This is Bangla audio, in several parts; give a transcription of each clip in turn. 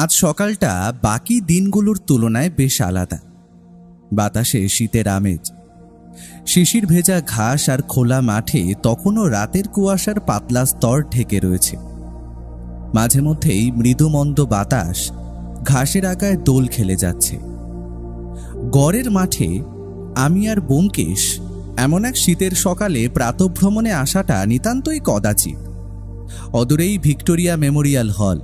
আজ সকালটা বাকি দিনগুলোর তুলনায় বেশ আলাদা। বাতাসে শীতের আমেজ, শিশির ভেজা ঘাস আর খোলা মাঠে তখনও রাতের কুয়াশার পাতলা স্তর ঢেকে রয়েছে। মাঝে মধ্যেই মৃদুমন্দ বাতাস ঘাসের আগায় দোল খেলে যাচ্ছে। গড়ের মাঠে আমি আর ব্যোমকেশ এমন এক শীতের সকালে প্রাতঃভ্রমণে আসাটা নিতান্তই কদাচিৎ। অদূরেই ভিক্টোরিয়া মেমোরিয়াল হল।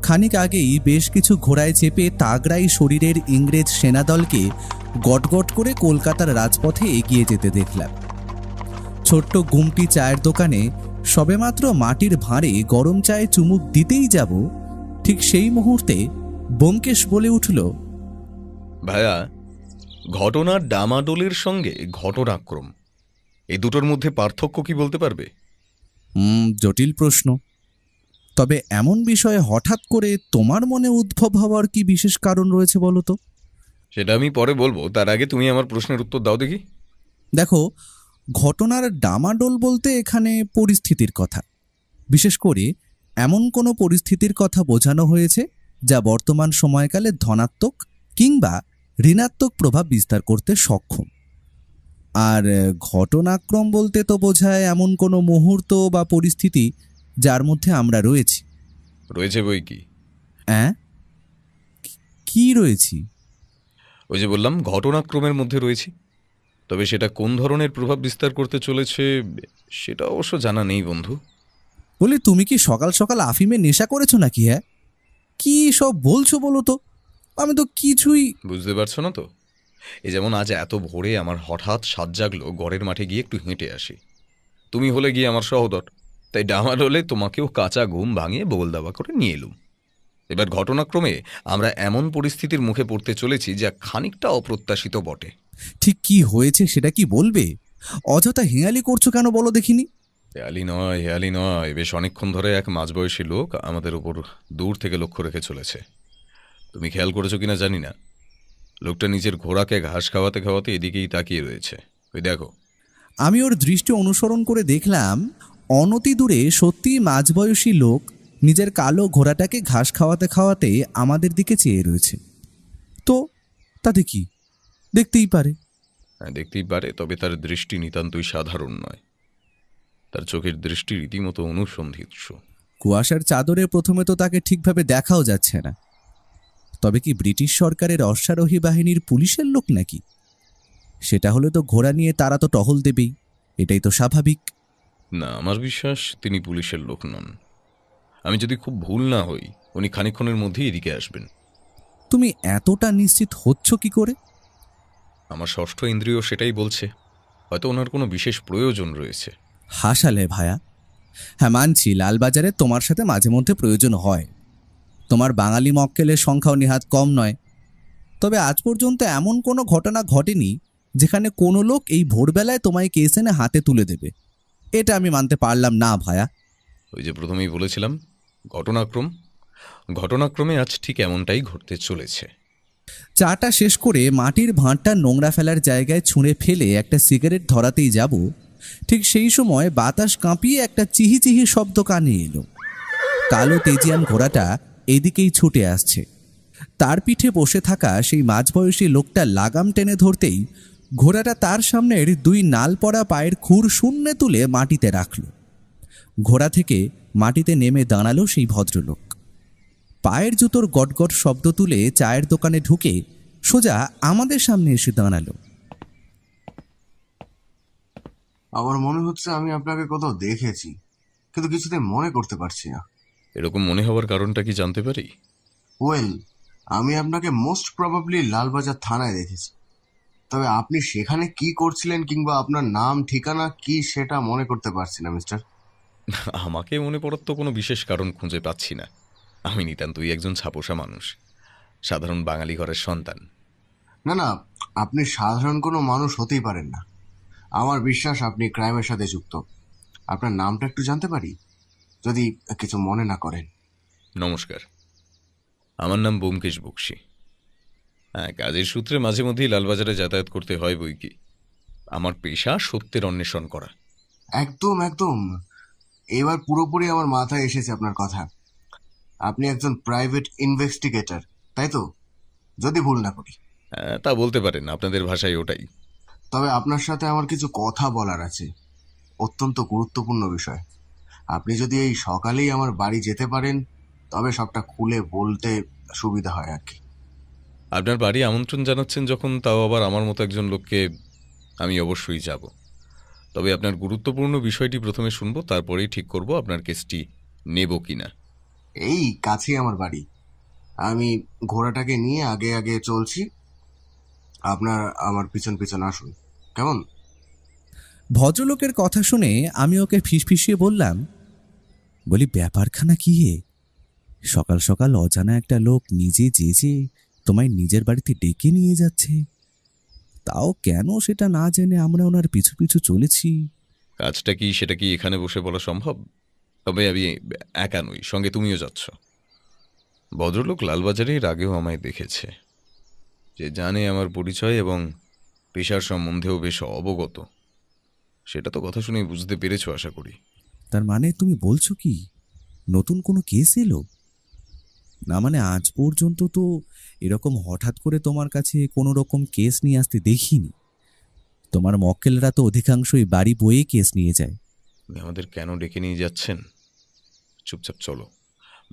খানিক আগেই বেশ কিছু ঘোড়ায় চেপে তাগড়াই শরীরের ইংরেজ সেনাদলকে গটগট করে কলকাতার রাজপথে এগিয়ে যেতে দেখলাম। ছোট্ট গুমটি চায়ের দোকানে সবেমাত্র মাটির ভাঁড়ে গরম চায়ে চুমুক দিতেই যাব, ঠিক সেই মুহূর্তে ব্যোমকেশ বলে উঠল, ভাইয়া, ঘটনার ডামাডোলের সঙ্গে ঘটনাক্রম, এই দুটোর মধ্যে পার্থক্য কি বলতে পারবে? জটিল প্রশ্ন। তবে এমন বিষয়ে হঠাৎ করে তোমার মনে উদ্ভব হওয়ার কি বিশেষ কারণ রয়েছে বলো তো? সেটা আমি পরে বলবো, তার আগে তুমি আমার প্রশ্নের উত্তর দাও দেখি। দেখো, ঘটনার ডামাডোল বলতে এখানে পরিস্থিতির কথা, বিশেষ করে এমন কোনো পরিস্থিতির কথা বোঝানো হয়েছে যা বর্তমান সময়কালে ধনাত্মক কিংবা ঋণাত্মক প্রভাব বিস্তার করতে সক্ষম। আর ঘটনাক্রম বলতে তো বোঝায় এমন কোনো মুহূর্ত বা পরিস্থিতি যার মধ্যে আমরা রয়েছি। রয়েছে বই কি? হ্যাঁ, কি রয়েছি? ওই যে বললাম, ঘটনাক্রমের মধ্যে রয়েছি। তবে সেটা কোন ধরনের প্রভাব বিস্তার করতে চলেছে সেটা অবশ্য জানা নেই বন্ধু। বলি, তুমি কি সকাল সকাল আফিমে নেশা করেছো নাকি? হ্যাঁ, কি সব বলছো বলো তো? আমি তো কিছুই বুঝতে পারছো না তো? এই যেমন আজ এত ভোরে আমার হঠাৎ সাজ জাগলো গড়ের মাঠে গিয়ে একটু হেঁটে আসি। তুমি হলে গিয়ে আমার সহোদর, তাই ডামাডোলে তোমাকেও কাঁচা ঘুম ভাঙিয়ে বোল দাবা করে নিয়ে এলুম। এবার ঘটনাক্রমে আমরা এমন পরিস্থিতির মুখে পড়তে চলেছি যা খানিকটা অপ্রত্যাশিত বটে। ঠিক কি হয়েছে সেটা কি বলবে? অযথা হেঁয়ালি করছো কেন বলো দেখিনি? হেয়ালি নয়, বেশ অনেকক্ষণ ধরে এক মাঝবয়সী লোক আমাদের উপর দূর থেকে লক্ষ্য রেখে চলেছে। তুমি খেয়াল করেছো কিনা জানি না, লোকটা নিজের ঘোড়াকে ঘাস খাওয়াতে খাওয়াতে এদিকেই তাকিয়ে রয়েছে। ওই দেখো। আমি ওর দৃষ্টি অনুসরণ করে দেখলাম, অনতি দূরে সত্যিই মাঝবয়সী লোক নিজের কালো ঘোড়াটাকে ঘাস খাওয়াতে খাওয়াতে আমাদের দিকে চেয়ে রয়েছে। তো তাতে কি, দেখতেই পারে। হ্যাঁ, দেখতেই পারে, তবে তার দৃষ্টি নিতান্তই সাধারণ নয়। তার চোখের দৃষ্টি রীতিমতো অনুসন্ধিৎস। কুয়াশার চাদরে প্রথমে তো তাকে ঠিকভাবে দেখাও যাচ্ছে না। তবে কি ব্রিটিশ সরকারের অশ্বারোহী বাহিনীর পুলিশের লোক নাকি? সেটা হলে তো ঘোড়া নিয়ে তারা তো টহল দেবেই, এটাই তো স্বাভাবিক। না, আমার বিশ্বাস তিনি পুলিশের লোক নন। আমি যদি খুব ভুল না হই, উনি খানিকক্ষণের মধ্যেই এদিকে আসবেন। তুমি এতটা নিশ্চিত হচ্ছ কি করে? আমার ষষ্ঠ ইন্দ্রিয় সেটাই বলছে। হয়তো ওনার কোনো বিশেষ প্রয়োজন রয়েছে। হাসালে ভায়া। হ্যাঁ, মানছি লালবাজারে তোমার সাথে মাঝে মধ্যে প্রয়োজন হয়। তোমার বাঙালি মক্কেলের সংখ্যাও নেহাত কম নয়। তবে আজ পর্যন্ত এমন কোনো ঘটনা ঘটেনি যেখানে কোনো লোক এই ভোরবেলায় তোমায় কেস এনে হাতে তুলে দেবে। এটা আমি মানতে পারলাম না ভায়া। ওই যে প্রথমেই বলেছিলাম, ঘটনাক্রমে আজ ঠিক এমনটাই ঘটতে চলেছে। চাটা শেষ করে মাটির ভাঁড়টা নোংরা ফেলার জায়গায় ছুঁড়ে ফেলে একটা সিগারেট ধরাতেই যাব, ঠিক সেই সময় বাতাস কাঁপিয়ে একটা চিহি চিহি শব্দ কানে এলো। কালো তেজিয়ান ঘোড়াটা এদিকেই ছুটে আসছে। তার পিঠে বসে থাকা সেই মাঝবয়সী লোকটা লাগাম টেনে ধরতেই ঘোড়াটা তার সামনের দুই নাল পড়া পায়ের খুর শূন্যে তুলে মাটিতে রাখল। ঘোড়া থেকে মাটিতে নেমে দাঁড়ালো সেই ভদ্রলোক। পায়ের জুতোর গটগট শব্দ তুলে চায়ের দোকানে ঢুকে সোজা আমাদের সামনে এসে দাঁড়ালো। আমার মনে হচ্ছে আমি আপনাকে কোথাও দেখেছি, কিন্তু কিছুতে মনে করতে পারছি না। এরকম মনে হওয়ার কারণটা কি জানতে পারি? ওয়েল, আমি আপনাকে মোস্ট প্রবাবলি লালবাজার থানায় দেখেছি। তবে আপনি সেখানে কি করছিলেন কিংবা আপনার নাম ঠিকানা কি সেটা মনে করতে পারছি না মিস্টার। আমাকে মনে পড়ার তো কোনো বিশেষ কারণ খুঁজে পাচ্ছি না। আমি নিতান্তই একজন ছাপোষা মানুষ, সাধারণ বাঙালি ঘরের সন্তান। না না, আপনি সাধারণ কোনো মানুষ হতেই পারেন না। আমার বিশ্বাস আপনি ক্রাইমের সাথে যুক্ত। আপনার নামটা একটু জানতে পারি, যদি কিছু মনে না করেন? নমস্কার, আমার নাম ব্যোমকেশ বক্সী। হ্যাঁ, কাজের সূত্রে মাঝে মধ্যেই লালবাজারে যাতায়াত করতে হয় বই কি। আমার পেশা সত্যের অন্বেষণ করা। একদম একদম, এবার পুরোপুরি আমার মাথায় এসেছে আপনার কথা। আপনি একজন প্রাইভেট ইনভেস্টিগেটর, তাই তো? যদি ভুল না করি। তা বলতে পারেন, আপনাদের ভাষায় ওটাই। তবে আপনার সাথে আমার কিছু কথা বলার আছে, অত্যন্ত গুরুত্বপূর্ণ বিষয়। আপনি যদি এই সকালেই আমার বাড়ি যেতে পারেন তবে সবটা খুলে বলতে সুবিধা হয় আর কি। আপনার বাড়ি আমন্ত্রণ জানাচ্ছেন যখন, তাও আবার আমার মতো একজন লোককে, আমি অবশ্যই যাব। তবে আপনার গুরুত্বপূর্ণ বিষয়টি প্রথমে শুনবো, তারপরেই ঠিক করব আপনার কেসটি নেব কিনা। এই কাছেই আমার বাড়ি। আমি ঘোড়াটাকে নিয়ে আগে আগে চলছি, আপনার আমার পিছন পিছন আসুন, কেমন? ভদ্রলোকের কথা শুনে আমি ওকে ফিসফিসিয়ে বললাম, বলি ব্যাপারখানা কি হে? সকাল সকাল অজানা একটা লোক নিজে যে তোমায় নিজের বাড়িতে ডেকে নিয়ে যাচ্ছে, তাও কেন সেটা না জেনে আমরা ওনার পিছু পিছু চলেছি। কাজটা কি সেটা কি এখানে বসে বলা সম্ভব? তবে আমি একা নই, সঙ্গে তুমিও যাচ্ছ। ভদ্রলোক লালবাজারে এর আগেও আমায় দেখেছে, যে জানে আমার পরিচয় এবং পেশার সম্বন্ধেও বেশ অবগত। সেটা তো কথা শুনেই বুঝতে পেরেছো আশা করি। তার মানে তুমি বলছো কি নতুন কোনো কেস এলো? না মানে আজ পর্যন্ত তো এরকম হঠাৎ করে তোমার কাছে কোনো রকম কেস নিয়ে আসতে দেখিনি। তোমার মক্কেলরা তো অধিকাংশই বাড়ি বয়ে কেস নিয়ে যায়। আপনি আমাদের কেন ডেকে নিয়ে যাচ্ছেন? চুপচাপ চলো,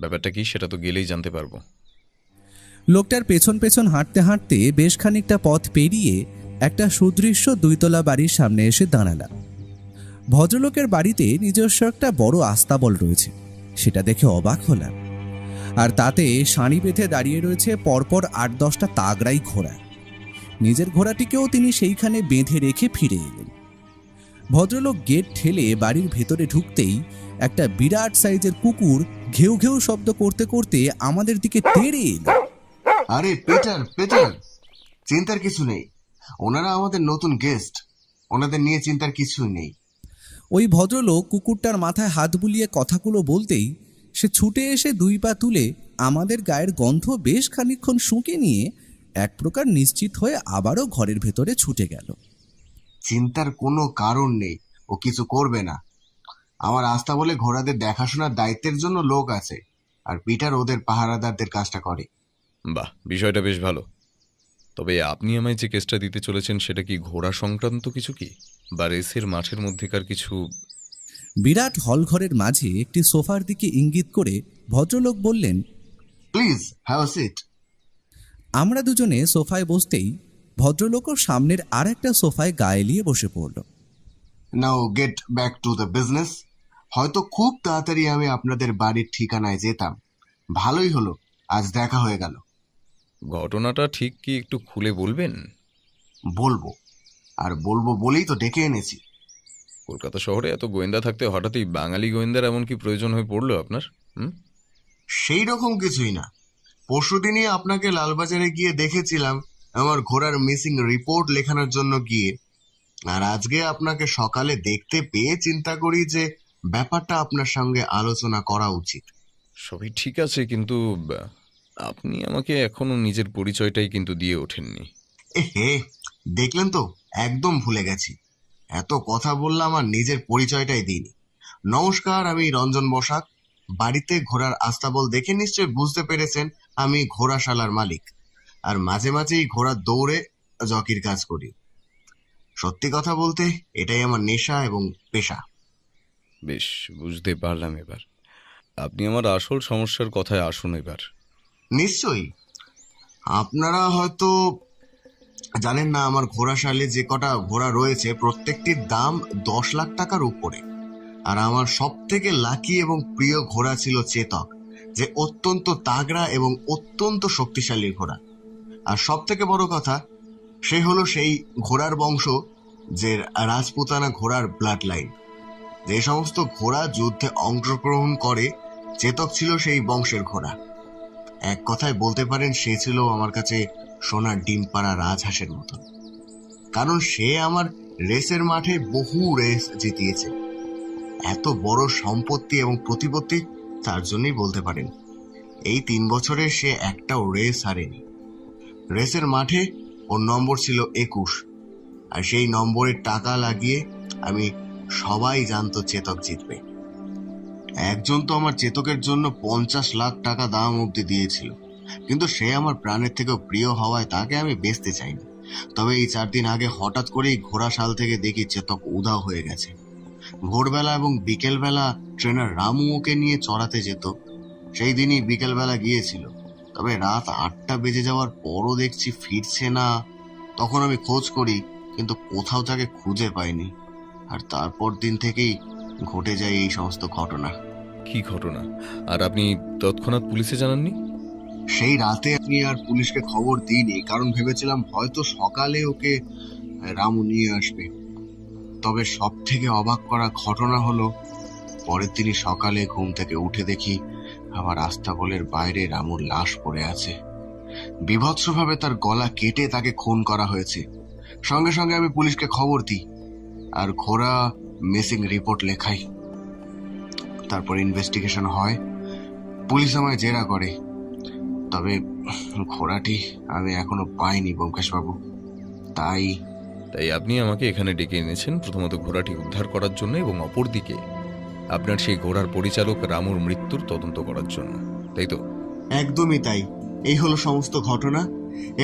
ব্যাপারটা কি সেটা তো গেলেই জানতে পারবো। লোকটার পেছন পেছন হাঁটতে হাঁটতে বেশ খানিকটা পথ পেরিয়ে একটা সুদৃশ্য দুইতলা বাড়ির সামনে এসে দাঁড়ালাম। ভদ্রলোকের বাড়িতে নিজস্ব একটা বড় আস্তাবল রয়েছে, সেটা দেখে অবাক হলাম। আর তাতে সারি বেঁধে দাঁড়িয়ে রয়েছে পরপর ৮-১০টা তাগড়াই ঘোড়া। নিজের ঘোড়াটিকেও তিনি সেইখানে বেঁধে রেখে ফিরে এলেন। ভদ্রলোক গেট ঠেলে বাড়ির ভেতরে ঢুকতেই একটা বিরাট সাইজের কুকুর ঘেউ ঘেউ শব্দ করতে করতে আমাদের দিকে তেড়ে এলো। আরে পিটার, পিটার, চিন্তার কিছু নেই, ওনারা আমাদের নতুন গেস্ট, ওনাদের নিয়ে চিন্তার কিছু নেই। ওই ভদ্রলোক কুকুরটার মাথায় হাত বুলিয়ে কথাগুলো বলতেই সে ছুটে এসে ২ পা তুলে আমাদের গায়ের গন্ধ বেশ খানিকক্ষণ শুঁকে নিয়ে এক প্রকার নিশ্চিত হয়ে আবারও ঘরের ভেতরে ছুটে গেল। চিন্তার কোনো কারণ নেই, ও কিছু করবে না। আমার আস্থা বলে ঘোড়াদের দেখাশোনার দায়িত্বের জন্য লোক আছে, আর পিটার ওদের পাহারাদারদের কাজটা করে। বাহ, বিষয়টা বেশ ভালো। তবে আপনি আমায় যে কেসটা দিতে চলেছেন সেটা কি ঘোড়া সংক্রান্ত কিছু কি, বা রেসের মাঠের মধ্যেকার কিছু? বিরাট হল ঘরের মাঝে একটি সোফার দিকে ইঙ্গিত করে ভদ্রলোক বললেন, প্লিজ হ্যাভ আ সিট। আমরা দুজনে সোফায় বসতেই ভদ্রলোকও সামনের আর একটা সোফায় গা এলিয়ে বসে পড়ল। নাও get back to the business. হয়তো খুব তাড়াতাড়ি আমি আপনাদের বাড়ির ঠিকানায় যেতাম, ভালোই হলো আজ দেখা হয়ে গেল। ঘটনাটা ঠিক কি একটু খুলে বলবেন? বলবো, আর বলবো বলেই তো ডেকে এনেছি। কলকাতা শহরে এত গোয়েন্দা থাকতে হঠাৎই বাঙালি গোয়েন্দার এমন কি প্রয়োজন হয়ে পড়লো আপনার? সেই রকম কিছুই না। পরশুদিনই আপনাকে লালবাজারে গিয়ে দেখেছিলাম আমার ঘোড়ার মিসিং রিপোর্ট লেখানোর জন্য গিয়ে, আর আজকে আপনাকে সকালে দেখতে পেয়ে চিন্তা করি যে ব্যাপারটা আপনার সঙ্গে আলোচনা করা উচিত। সবই ঠিক আছে, কিন্তু আপনি আমাকে এখনো নিজের পরিচয়টাই কিন্তু দিয়ে ওঠেননি। হে, দেখলেন তো, একদম ভুলে গেছি। এত কথা বললাম আর নিজের পরিচয়টাই দিইনি। নমস্কার, আমি রঞ্জন বসাক। বাড়িতে ঘোড়ার আস্তাবল দেখে নিশ্চয় বুঝতে পেরেছেন আমি ঘোড়াশালার মালিক, আর মাঝে মাঝেই ঘোড়ার দৌড়ে জকির কাজ করি। সত্যি কথা বলতে এটাই আমার নেশা এবং পেশা। বেশ, বুঝতে পারলাম এবার। আপনি আমার আসল সমস্যার কথায় আসুন এবার। নিশ্চয়ই। আপনারা হয়তো জানেন না, আমার ঘোড়াশালে যে কটা ঘোড়া রয়েছে প্রত্যেকটির দাম 10 লাখ টাকার উপরে। আর আমার সব থেকে লাকি এবং প্রিয় ঘোড়া ছিল চেতক, যে অত্যন্ত তাগড়া এবং অত্যন্ত শক্তিশালী ঘোড়া। আর সব থেকে বড় কথা, সে হলো সেই ঘোড়ার বংশ যে রাজপুতানা ঘোড়ার ব্লাড লাইন। যে সমস্ত ঘোড়া যুদ্ধে অংশগ্রহণ করে, চেতক ছিল সেই বংশের ঘোড়া। এক কথায় বলতে পারেন সে ছিল আমার কাছে সোনার ডিম পাড়া রাজহাঁসের মতন, কারণ সে আমার রেসের মাঠে বহু রেস জিতিয়েছে। এত বড় সম্পত্তি এবং প্রতিপত্তি তার জন্যই বলতে পারেন। এই 3 বছরে সে একটাও রেস হারেনি। রেসের মাঠে ওর নম্বর ছিল 21, আর সেই নম্বরের টাকা লাগিয়ে আমি সবাই জানতো চেতক জিতবে। একজন তো আমার চেতকের জন্য 50 লাখ টাকা দাম অব্দি দিয়েছিল, কিন্তু সে আমার প্রাণের থেকেও প্রিয় হওয়ায় তাকে আমি বেচতে চাইনি। তবে এই 4 দিন আগে হঠাৎ করেই ঘোড়াশাল থেকে দেখি চেতক উধাও হয়ে গেছে। ভোরবেলা এবং বিকেলবেলা ট্রেনার রামু ওকে নিয়ে চড়াতে যেত। সেই দিনই বিকেলবেলা গিয়েছিল, তবে রাত 8টা বেজে যাওয়ার পরও দেখছি ফিরছে না। তখন আমি খোঁজ করি, কিন্তু কোথাও তাকে খুঁজে পাইনি। আর তারপর দিন থেকেই ঘটে যায় এই সমস্ত ঘটনা। কি ঘটনা? আর আপনি তৎক্ষণাৎ পুলিশে জানাননি? সেই রাতে আমি আর পুলিশকে খবর দিইনি, কারণ ভেবেছিলাম হয়তো সকালে ওকে রামু নিয়ে আসবে। তবে সব থেকে অবাক করা ঘটনা হলো, পরের দিনই সকালে ঘুম থেকে উঠে দেখি আমার আস্তাবলের বাইরে রামুর লাশ পড়ে আছে। বীভৎসভাবে তার গলা কেটে তাকে খুন করা হয়েছে। সঙ্গে সঙ্গে আমি পুলিশকে খবর দিই আর ঘোড়া মিসিং রিপোর্ট লেখাই। তারপর ইনভেস্টিগেশন হয়, পুলিশ আমায় জেরা করে। তবে ঘোড়াটি আমি এখনো পাইনি ব্যোমকেশবাবু। তাই তাই আপনি আমাকে এখানে ডেকে এনেছেন প্রথমত ঘোড়াটি উদ্ধার করার জন্য, এবং অপরদিকে আপনার সেই ঘোড়ার পরিচালক রামুর মৃত্যুর তদন্ত করার জন্য, তাই তো? একদমই তাই। এই হলো সমস্ত ঘটনা।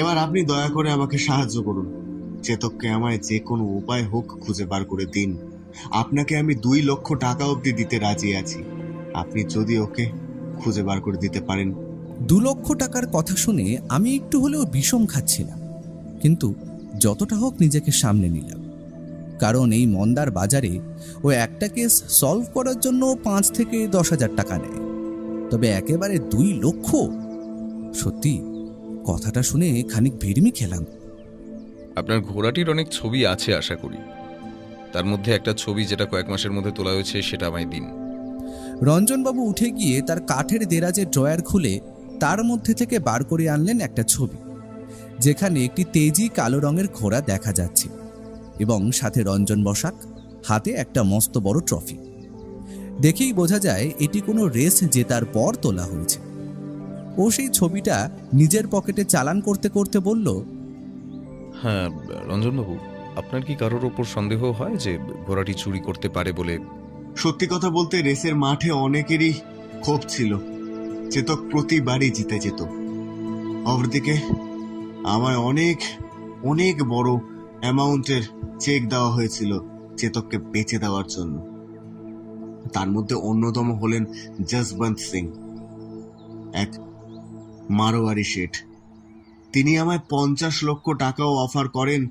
এবার আপনি দয়া করে আমাকে সাহায্য করুন। চেতককে আমায় যে কোনো উপায় হোক খুঁজে বার করে দিন। আপনাকে আমি 2 লক্ষ টাকা অবধি দিতে রাজি আছি, আপনি যদি ওকে খুঁজে বার করে দিতে পারেন। 2 লক্ষ টাকার কথা শুনে আমি একটু হলেও বিষম খাচ্ছিলাম, কিন্তু যতটা হোক নিজেকে সামনে নিলাম। কারণ এই মন্দার বাজারে ও একটা কেস সলভ করার জন্য 5 থেকে 10,000 টাকা নেয়, তবে একেবারে 2 লক্ষ! সত্যি কথাটা শুনে খানিক ভিড়মি খেলাম। আপনার ঘোড়াটির অনেক ছবি আছে আশা করি। তার মধ্যে একটা ছবি যেটা কয়েক মাসের মধ্যে তোলা হয়েছে সেটা আমায় দিন। রঞ্জনবাবু উঠে গিয়ে তার কাঠের দেরাজের ড্রয়ার খুলে তার মধ্যে থেকে বার করে আনলেন একটা ছবি, যেখানে একটি তেজি কালো রঙের ঘোড়া দেখা যাচ্ছে এবং সাথে রঞ্জন বসাক, হাতে একটা মস্ত বড় ট্রফি। দেখেই বোঝা যায় এটি কোনো রেস জেতার পর তোলা হয়েছে। ও সেই ছবিটা নিজের পকেটে চালান করতে করতে বলল, হ্যাঁ রঞ্জনবাবু, আপনার কি কারোর ওপর সন্দেহ হয় যে ঘোড়াটি চুরি করতে পারে বলে? সত্যি কথা বলতে রেসের মাঠে অনেকেরই ক্ষোভ ছিল। চেতক প্রতিবারই জিতে যেত। অপরদিকে আমায় অনেক অনেক বড় অ্যামাউন্টের চেক দেওয়া হয়েছিল চেতককে বেচে দেওয়ার জন্য। তার মধ্যে অন্যতম হলেন জসবন্ত সিং, এক মারোয়ারি শেঠ। তিনি আমায় 50 লক্ষ টাকাও অফার করেন,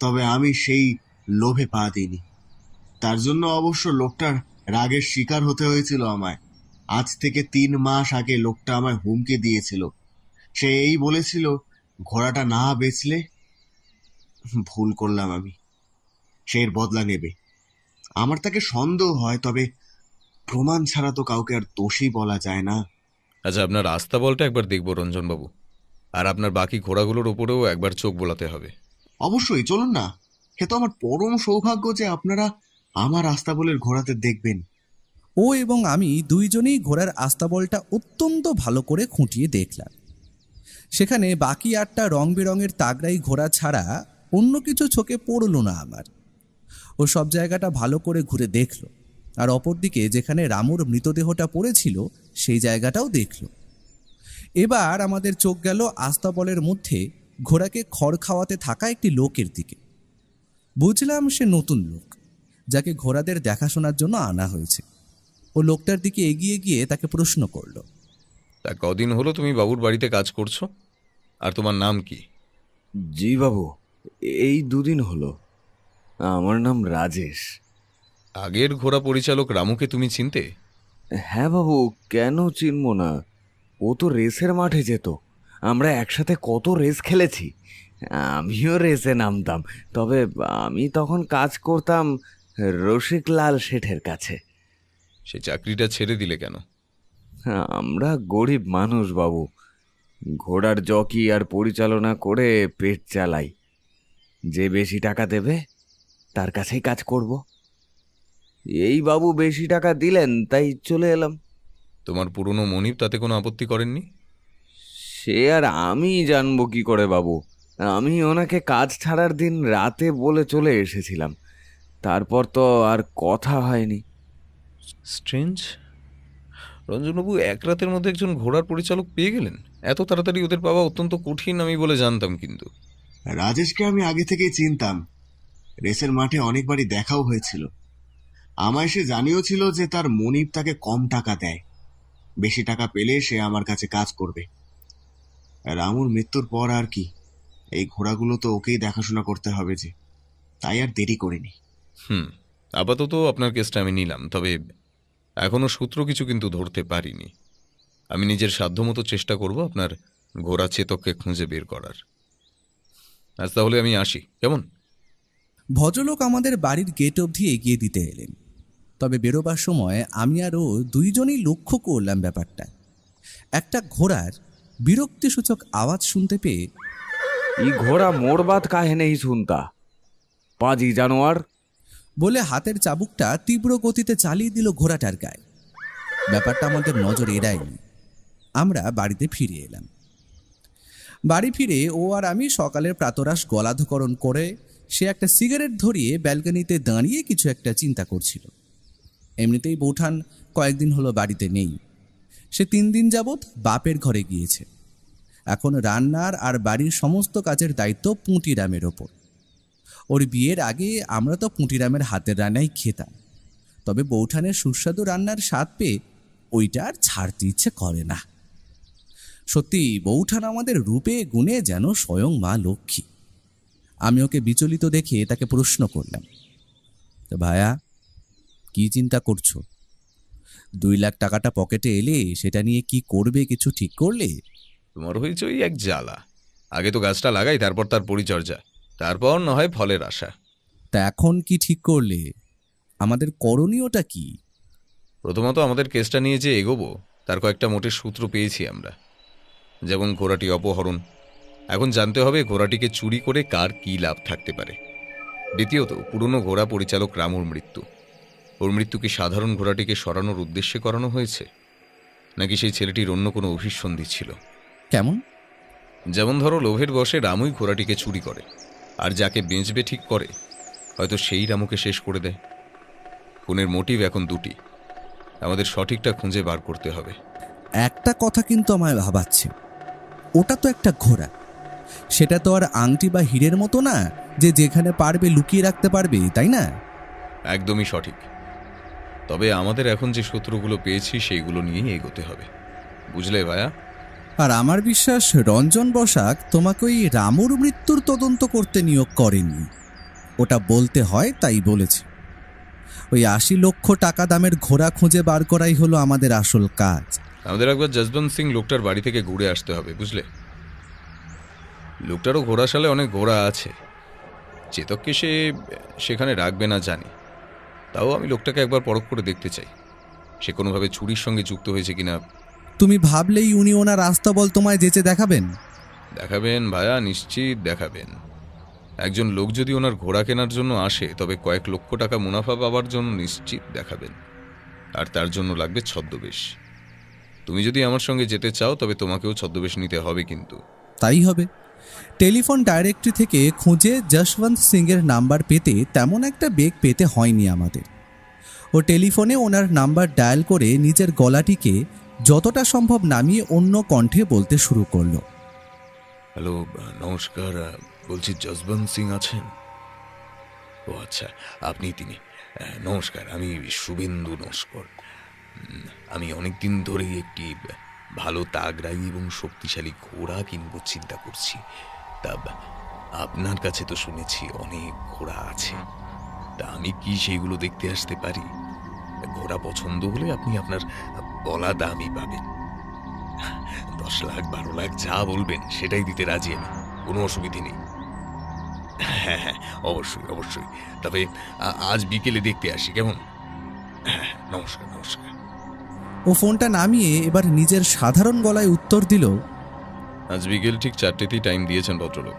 তবে আমি সেই লোভে পা দিইনি। তার জন্য অবশ্য লোকটার রাগের শিকার হতে হয়েছিল আমায়। আজ থেকে 3 মাস আগে লোকটা আমায় হুমকি দিয়েছিল। সে এই বলেছিল, ঘোড়াটা না বেচলে ভুল করলাম আমি, সে এর বদলা নেবে। আমার তাকে সন্দেহ হয়, তবে প্রমাণ ছাড়া তো কাউকে আর দোষী বলা যায় না। আচ্ছা, আপনার আস্তাবলটা একবার দেখব রঞ্জনবাবু, আর আপনার বাকি ঘোড়াগুলোর ওপরেও একবার চোখ বোলাতে হবে। অবশ্যই, চলুন না। সে তো আমার পরম সৌভাগ্য যে আপনারা আমার আস্তাবলের ঘোড়াতে দেখবেন। ও এবং আমি দুইজনেই ঘোড়ার আস্তাবলটা অত্যন্ত ভালো করে খুঁটিয়ে দেখলাম। সেখানে বাকি 8টা রং বেরঙের তাগড়াই ঘোড়া ছাড়া অন্য কিছু চোখে পড়ল না আমার। ও সব জায়গাটা ভালো করে ঘুরে দেখল, আর অপরদিকে যেখানে রামুর মৃতদেহটা পড়েছিল সেই জায়গাটাও দেখল। এবার আমাদের চোখ গেল আস্তাবলের মধ্যে ঘোড়াকে খড় খাওয়াতে থাকা একটি লোকের দিকে। বুঝলাম সে নতুন লোক, যাকে ঘোড়াদের দেখাশোনার জন্য আনা হয়েছে। ও লোকটার দিকে এগিয়ে গিয়ে তাকে প্রশ্ন করল, তা কদিন হলো তুমি বাবুর বাড়িতে কাজ করছো, আর তোমার নাম কি? জি বাবু, এই 2 দিন হলো। আমার নাম রাজেশ। আগের ঘোড়া পরিচালক রামুকে তুমি চিনতে? হ্যাঁ বাবু, কেন চিনব না? ও তো রেসের মাঠে যেত। আমরা একসাথে কত রেস খেলেছি। আমিও রেসে নামতাম, তবে আমি তখন কাজ করতাম রসিকলাল শেঠের কাছে। সে চাকরিটা ছেড়ে দিলে কেন? আমরা গরিব মানুষ বাবু, ঘোড়ার জকি আর পরিচালনা করে পেট চালাই। যে বেশি টাকা দেবে তার কাছেই কাজ করব। এই বাবু বেশি টাকা দিলেন, তাই চলে এলাম। তোমার পুরনো মনিব তাতে কোনো আপত্তি করেননি? সে আর আমি জানবো কি করে বাবু? আমি ওনাকে কাজ ছাড়ার দিন রাতে বলে চলে এসেছিলাম। তারপর তো আর কথা হয়নি। স্ট্রেঞ্জ। রঞ্জনবাবু এক রাতের মধ্যে একজন ঘোড়ার পরিচালক পেয়ে গেলেন? এত তাড়াতাড়ি ওদের পাওয়া অত্যন্ত কঠিন আমি বলে জানতাম, কিন্তু রাজেশকে আমি আগে থেকেই চিনতাম। রেসের মাঠে অনেকবারই দেখাও হয়েছিল। আমায় সে জানিয়েছিল যে তার মনিব তাকে কম টাকা দেয়, বেশি টাকা পেলে সে আমার কাছে কাজ করবে। রামুর মৃত্যুর পর আর কি, এই ঘোড়াগুলো তো ওকেই দেখাশোনা করতে হবে, যে তাই আর দেরি করিনি। আপাতত আপনার কেসটা আমি নিলাম, তবে এখনো সূত্র কিছু কিন্তু ধরতে পারিনি। আমি নিজের সাধ্যমতো চেষ্টা করব আপনার ঘোড়া চেতককে খুঁজে বের করার। আজ তাহলে আমি আসি, কেমন? ভদ্রলোক আমাদের বাড়ির গেট অবধি এগিয়ে দিতে এলেন। তবে বেরোবার সময় আমি আর ও দুইজনেই লক্ষ্য করলাম ব্যাপারটা। একটা ঘোড়ার বিরক্তিসূচক আওয়াজ শুনতে পেয়ে ই ঘোড়া মোর বাত কাহে নেই শুনতা, পাজি জানোয়ার। বলে হাতের চাবুকটা তীব্র গতিতে চালিয়ে দিল ঘোড়াটার গায়ে। ব্যাপারটা আমাদের নজর এড়ায়নি। আমরা বাড়িতে ফিরে এলাম। বাড়ি ফিরে ও আর আমি সকালের প্রাতরাশ গলাধকরণ করে সে একটা সিগারেট ধরিয়ে ব্যালকনিতে দাঁড়িয়ে কিছু একটা চিন্তা করছিল। এমনিতেই বৌঠান কয়েকদিন হলো বাড়িতে নেই। সে 3 দিন যাবৎ বাপের ঘরে গিয়েছে। এখন রান্নার আর বাড়ির সমস্ত কাজের দায়িত্ব পুঁটিরামের ওপর। ওর বিয়ের আগে আমরা তো পুঁটিরামের হাতের রান্নাই খেতাম, তবে বৌঠানের সুস্বাদু রান্নার স্বাদ পেয়ে ওইটা আর ছাড়তে ইচ্ছে করে না। সত্যি বৌঠান আমাদের রূপে গুণে যেন স্বয়ং মা লক্ষ্মী। আমি ওকে বিচলিত দেখে তাকে প্রশ্ন করলাম, তো ভায়া, কি চিন্তা করছো? 2 লাখ টাকাটা পকেটে এলে সেটা নিয়ে কি করবে, কিছু ঠিক করলে? তোমার হয়েছে ওই এক জ্বালা। আগে তো গাছটা লাগাই, তারপর তার পরিচর্যা, তারপর না হয় ফলের আশা। তা এখন কি ঠিক করলে? আমাদের করণীয়টা কি? প্রথমত আমাদের কেসটা নিয়ে যে এগোবো তার কয়েকটা মোটের সূত্র পেয়েছি আমরা। যেমন ঘোড়াটি অপহরণ, এখন জানতে হবে ঘোড়াটিকে চুরি করে কার কী লাভ থাকতে পারে। দ্বিতীয়ত পুরনো ঘোড়া পরিচালক রামুর মৃত্যু। ওর মৃত্যু কি সাধারণ ঘোড়াটিকে সরানোর উদ্দেশ্যে করানো হয়েছে, নাকি সেই ছেলেটির অন্য কোনো অভিসন্ধি ছিল? কেমন? যেমন ধরো, লোভের বশে রামুই ঘোড়াটিকে চুরি করে, আর যাকে বেচবে ঠিক করে হয়তো সেই রামুকে শেষ করে দেয়। খুনের মোটিভ এখন 2টি, আমাদের সঠিকটা খুঁজে বার করতে হবে। একটা কথা কিন্তু আমায় ভাবাচ্ছে, ওটা তো একটা ঘোড়া, সেটা তো আর আংটি বা হীরের মতো না যে যেখানে পারবে লুকিয়ে রাখতে পারবে, তাই না? একদমই সঠিক। তবে আমাদের এখন যে সূত্রগুলো পেয়েছি সেইগুলো নিয়েই এগোতে হবে, বুঝলে ভায়া? আর আমার বিশ্বাস রঞ্জন বসাক তোমাকে ওই রামুর মৃত্যুর তদন্ত করতে নিয়োগ করেনি। ওটা বলতে হয় তাই বলেছে। ওই 80 লক্ষ টাকা দামের ঘোড়া খুঁজে বার করাই হলো আমাদের আসল কাজ। আমাদের একবার যশবন্ত সিং লোকটার বাড়ি থেকে ঘুরে আসতে হবে, বুঝলে? লোকটারও ঘোড়াশালে অনেক ঘোড়া আছে। চেতককে সে সেখানে রাখবে না জানি, তাও আমি লোকটাকে একবার পরখ করে দেখতে চাই সে কোনোভাবে চুরির সঙ্গে যুক্ত হয়েছে কিনা। তুমি ভাবলেই উনি ওনার আস্তাবল তোমায় যেচে দেখাবেন? দেখাবেন ভায়া, নিশ্চিত দেখাবেন। একজন লোক যদি ওনার ঘোড়া কেনার জন্য আসে, তবে কয়েক লক্ষ টাকা মুনাফা পাওয়ার জন্য নিশ্চিত দেখাবেন। আর তার জন্য লাগবে ছদ্মবেশ। তুমি যদি আমার সঙ্গে যেতে চাও তবে তোমাকেও ছদ্মবেশ নিতে হবে কিন্তু। তাই হবে। টেলিফোন ডাইরেক্টরি থেকে খুঁজে যশবন্ত সিংয়ের নাম্বার পেতে তেমন একটা বেগ পেতে হয়নি আমাদের। ও টেলিফোনে ওনার নাম্বার ডায়াল করে নিজের গলাটিকে যতটা সম্ভব নামিয়ে অন্য কণ্ঠে বলতে শুরু করলো। হ্যালো, নমস্কার, বলছি যশবন্ত সিং আছেন? ও আচ্ছা, আপনি তিনি। নমস্কার, আমি শুভেন্দু নস্কর। আমি অনেকদিন ধরেই একটি ভালো তাগড়াই এবং শক্তিশালী ঘোড়া কিনবো চিন্তা করছি। তা আপনার কাছে তো শুনেছি অনেক ঘোড়া আছে, তা আমি কি সেইগুলো দেখতে আসতে পারি? ঘোড়া পছন্দ হলে আপনি আপনার বলা দামই পাবেন। 10 লাখ 12 লাখ যা বলবেন সেটাই দিতে রাজি আমি, কোনো অসুবিধে নেই। হ্যাঁ হ্যাঁ, অবশ্যই অবশ্যই। তবে আজ বিকেলে দেখতে আসি, কেমন? হ্যাঁ, নমস্কার নমস্কার। ও ফোনটা নামিয়ে এবার নিজের সাধারণ গলায় উত্তর দিল, আজ বিকেল ঠিক 4টেতেই টাইম দিয়েছেন ভদ্রলোক।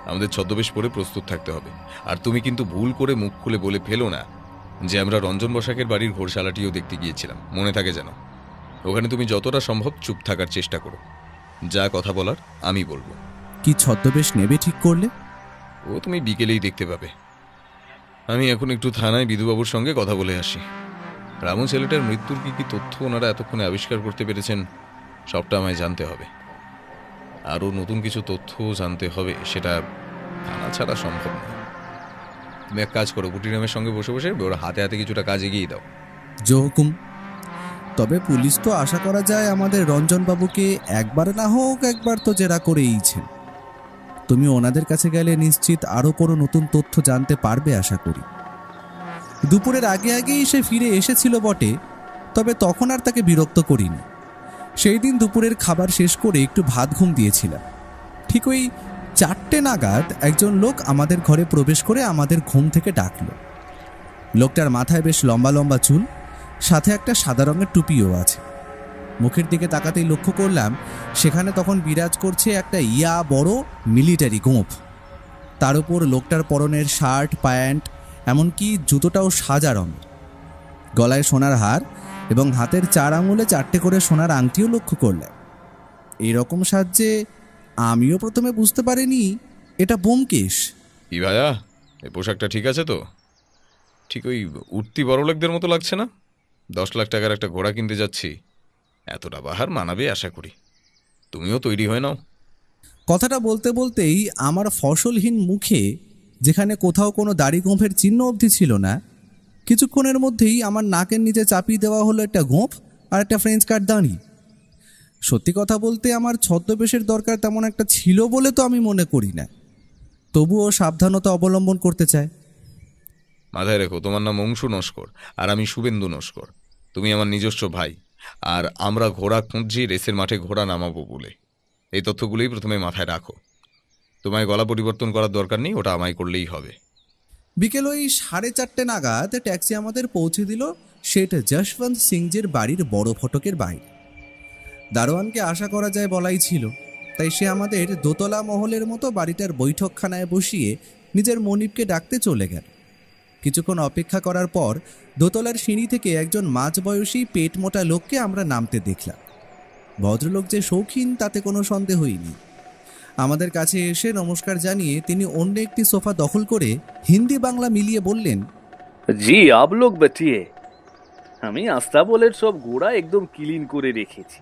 আমাদের ছদ্মবেশ পরে প্রস্তুত থাকতে হবে। আর তুমি কিন্তু ভুল করে মুখ খুলে বলে ফেলো না যে আমরা রঞ্জন বসাকের বাড়ির ঘোড়শালাটিও দেখতে গিয়েছিলাম, মনে থাকে যেন। ওখানে তুমি যতটা সম্ভব চুপ থাকার চেষ্টা করো, যা কথা বলার আমি বলবো। কি ছদ্মবেশ নেবে ঠিক করলে? ও তুমি বিকেলেই দেখতে পাবে। আমি এখন একটু থানায় বিধুবাবুর সঙ্গে কথা বলে আসি। রামু ছেলেটার মৃত্যুর কি কি তথ্য ওনারা এতক্ষণে আবিষ্কার করতে পেরেছেন সবটা আমায় জানতে হবে। আরও নতুন কিছু তথ্য জানতে হবে, সেটা জানা ছাড়া সম্ভব নয়। তুমি এক কাজ করো, গুটিরামের সঙ্গে বসে বসে ওর হাতে হাতে কিছুটা কাজ এগিয়ে দাও। জো হুকুম। তবে পুলিশ তো আশা করা যায় আমাদের রঞ্জনবাবুকে একবার না হোক একবার তো জেরা করেইছেন। তুমি ওনাদের কাছে গেলে নিশ্চিত আরও কোনো নতুন তথ্য জানতে পারবে আশা করি। দুপুরের আগে আগেই সে ফিরে এসেছিল বটে, তবে তখন আর তাকে বিরক্ত করিনি। সেই দিন দুপুরের খাবার শেষ করে একটু ভাত ঘুম দিয়েছিলাম। ঠিক ওই 4টে নাগাদ একজন লোক আমাদের ঘরে প্রবেশ করে আমাদের ঘুম থেকে ডাকলো। লোকটার মাথায় বেশ লম্বা লম্বা চুল, সাথে একটা সাদা রঙের টুপিও আছে। মুখের দিকে তাকাতেই লক্ষ্য করলাম সেখানে তখন বিরাজ করছে একটা বড় মিলিটারি গোঁফ। তার উপর লোকটার পরনের শার্ট, প্যান্ট, এমনকি জুতোটাও সাদা রঙের। গলায় সোনার হার এবং হাতের 4 আঙুলে 4টে করে সোনার আংটিও লক্ষ্য করলাম। এইরকম সাজে আমিও প্রথমে বুঝতে পারিনি এটা ব্যোমকেশ। কি ভাইয়া, এই পোশাকটা ঠিক আছে তো? ঠিক ওই উঠতি বড়লোকদের মতো লাগছে না? 10 লাখ টাকার একটা ঘোড়া কিনতে যাচ্ছি, এতটা বাহার মানাবে আশা করি। তুমিও তৈরি হয়ে নাও। কথাটা বলতে বলতেই আমার ফসলহীন মুখে, যেখানে কোথাও কোনো দাড়ি গোঁফের চিহ্ন অবধি ছিল না, কিছুক্ষণের মধ্যেই আমার নাকের নিচে চাপিয়ে দেওয়া হলো একটা গোঁফ আর একটা ফ্রেঞ্চ কাট দাঁড়ি। সত্যি কথা বলতে আমার ছদ্মবেশের দরকার তেমন একটা ছিল বলে তো আমি মনে করি না, তবুও সাবধানতা অবলম্বন করতে চায়। মাথায় রেখো, তোমার নাম অংশু নস্কর আর আমি শুভেন্দু নস্কর। তুমি আমার নিজস্ব ভাই, আর আমরা ঘোড়া খুঁজছি রেসের মাঠে ঘোড়া নামাবো বলে। এই তথ্যগুলোই প্রথমে মাথায় রাখো। তোমায় গলা পরিবর্তন করার দরকার নেই, ওটা আমায় করলেই হবে। বিকেল ওই 4:30 নাগাদ ট্যাক্সি আমাদের পৌঁছে দিল শেঠ যশবন্ত সিংজির বাড়ির বড় ফটকের বাইরে। দারোয়ানকে আশা করা যায় বলাই ছিল, তাই সে আমাদের দোতলা মহলের মতো বাড়িটার বৈঠকখানায় বসিয়ে নিজের মনিবকে ডাকতে চলে গেল। কিছুক্ষণ অপেক্ষা করার পর দোতলার সিঁড়ি থেকে একজন মাঝবয়সী পেট মোটা লোককে আমরা নামতে দেখলাম। ভদ্রলোক যে শৌখিন তাতে কোনো সন্দেহই নেই। আমাদের কাছে এসে নমস্কার জানিয়ে তিনি অন্য একটি সোফা দখল করে হিন্দি বাংলা মিলিয়ে বললেন, জি आप लोग बैठिए। আমি আস্তাবলের সব ঘোড়া একদম ক্লিন করে রেখেছি।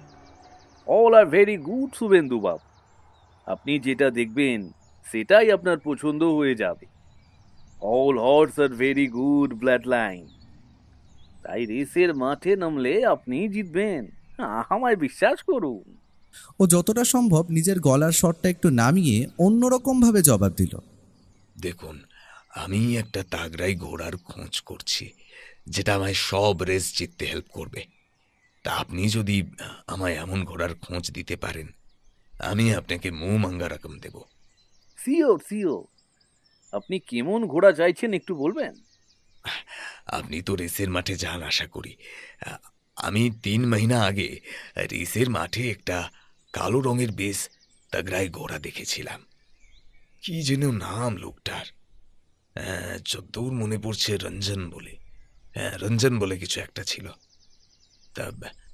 All are very good Suvendu বাবু। আপনি যেটা দেখবেন সেটাই আপনার পছন্দ হয়ে যাবে। All horse are very good blood line. তাই রেসের মাঠে নামলে আপনি জিতবেন, আমায় বিশ্বাস করুন। ও যতটা সম্ভব নিজের গলার স্বরটা একটু নামিয়ে অন্যরকমভাবে জবাব দিল, দেখুন, আমি একটা তাগড়াই ঘোড়ার খোঁজ করছি, যেটা আমায় সব রেস জিততে হেল্প করবে। তা আপনি যদি আমায় এমন ঘোড়ার খোঁজ দিতে পারেন, আমি আপনাকে মুঁ মাঙ্গা রকম দেব। Sure sure. আপনি কেমন ঘোড়া চাইছেন একটু বলবেন? আপনি তো রেসের মাঠে যান আশা করি। আমি 3 মহিনা আগে রেসের মাঠে একটা কালো রঙের বেশ তাগড়াই ঘোড়া দেখেছিলাম। কি যেন নাম লোকটার, যতদূর মনে পড়ছে রঞ্জন বলে। হ্যাঁ, রঞ্জন বলে কিছু একটা ছিল। তা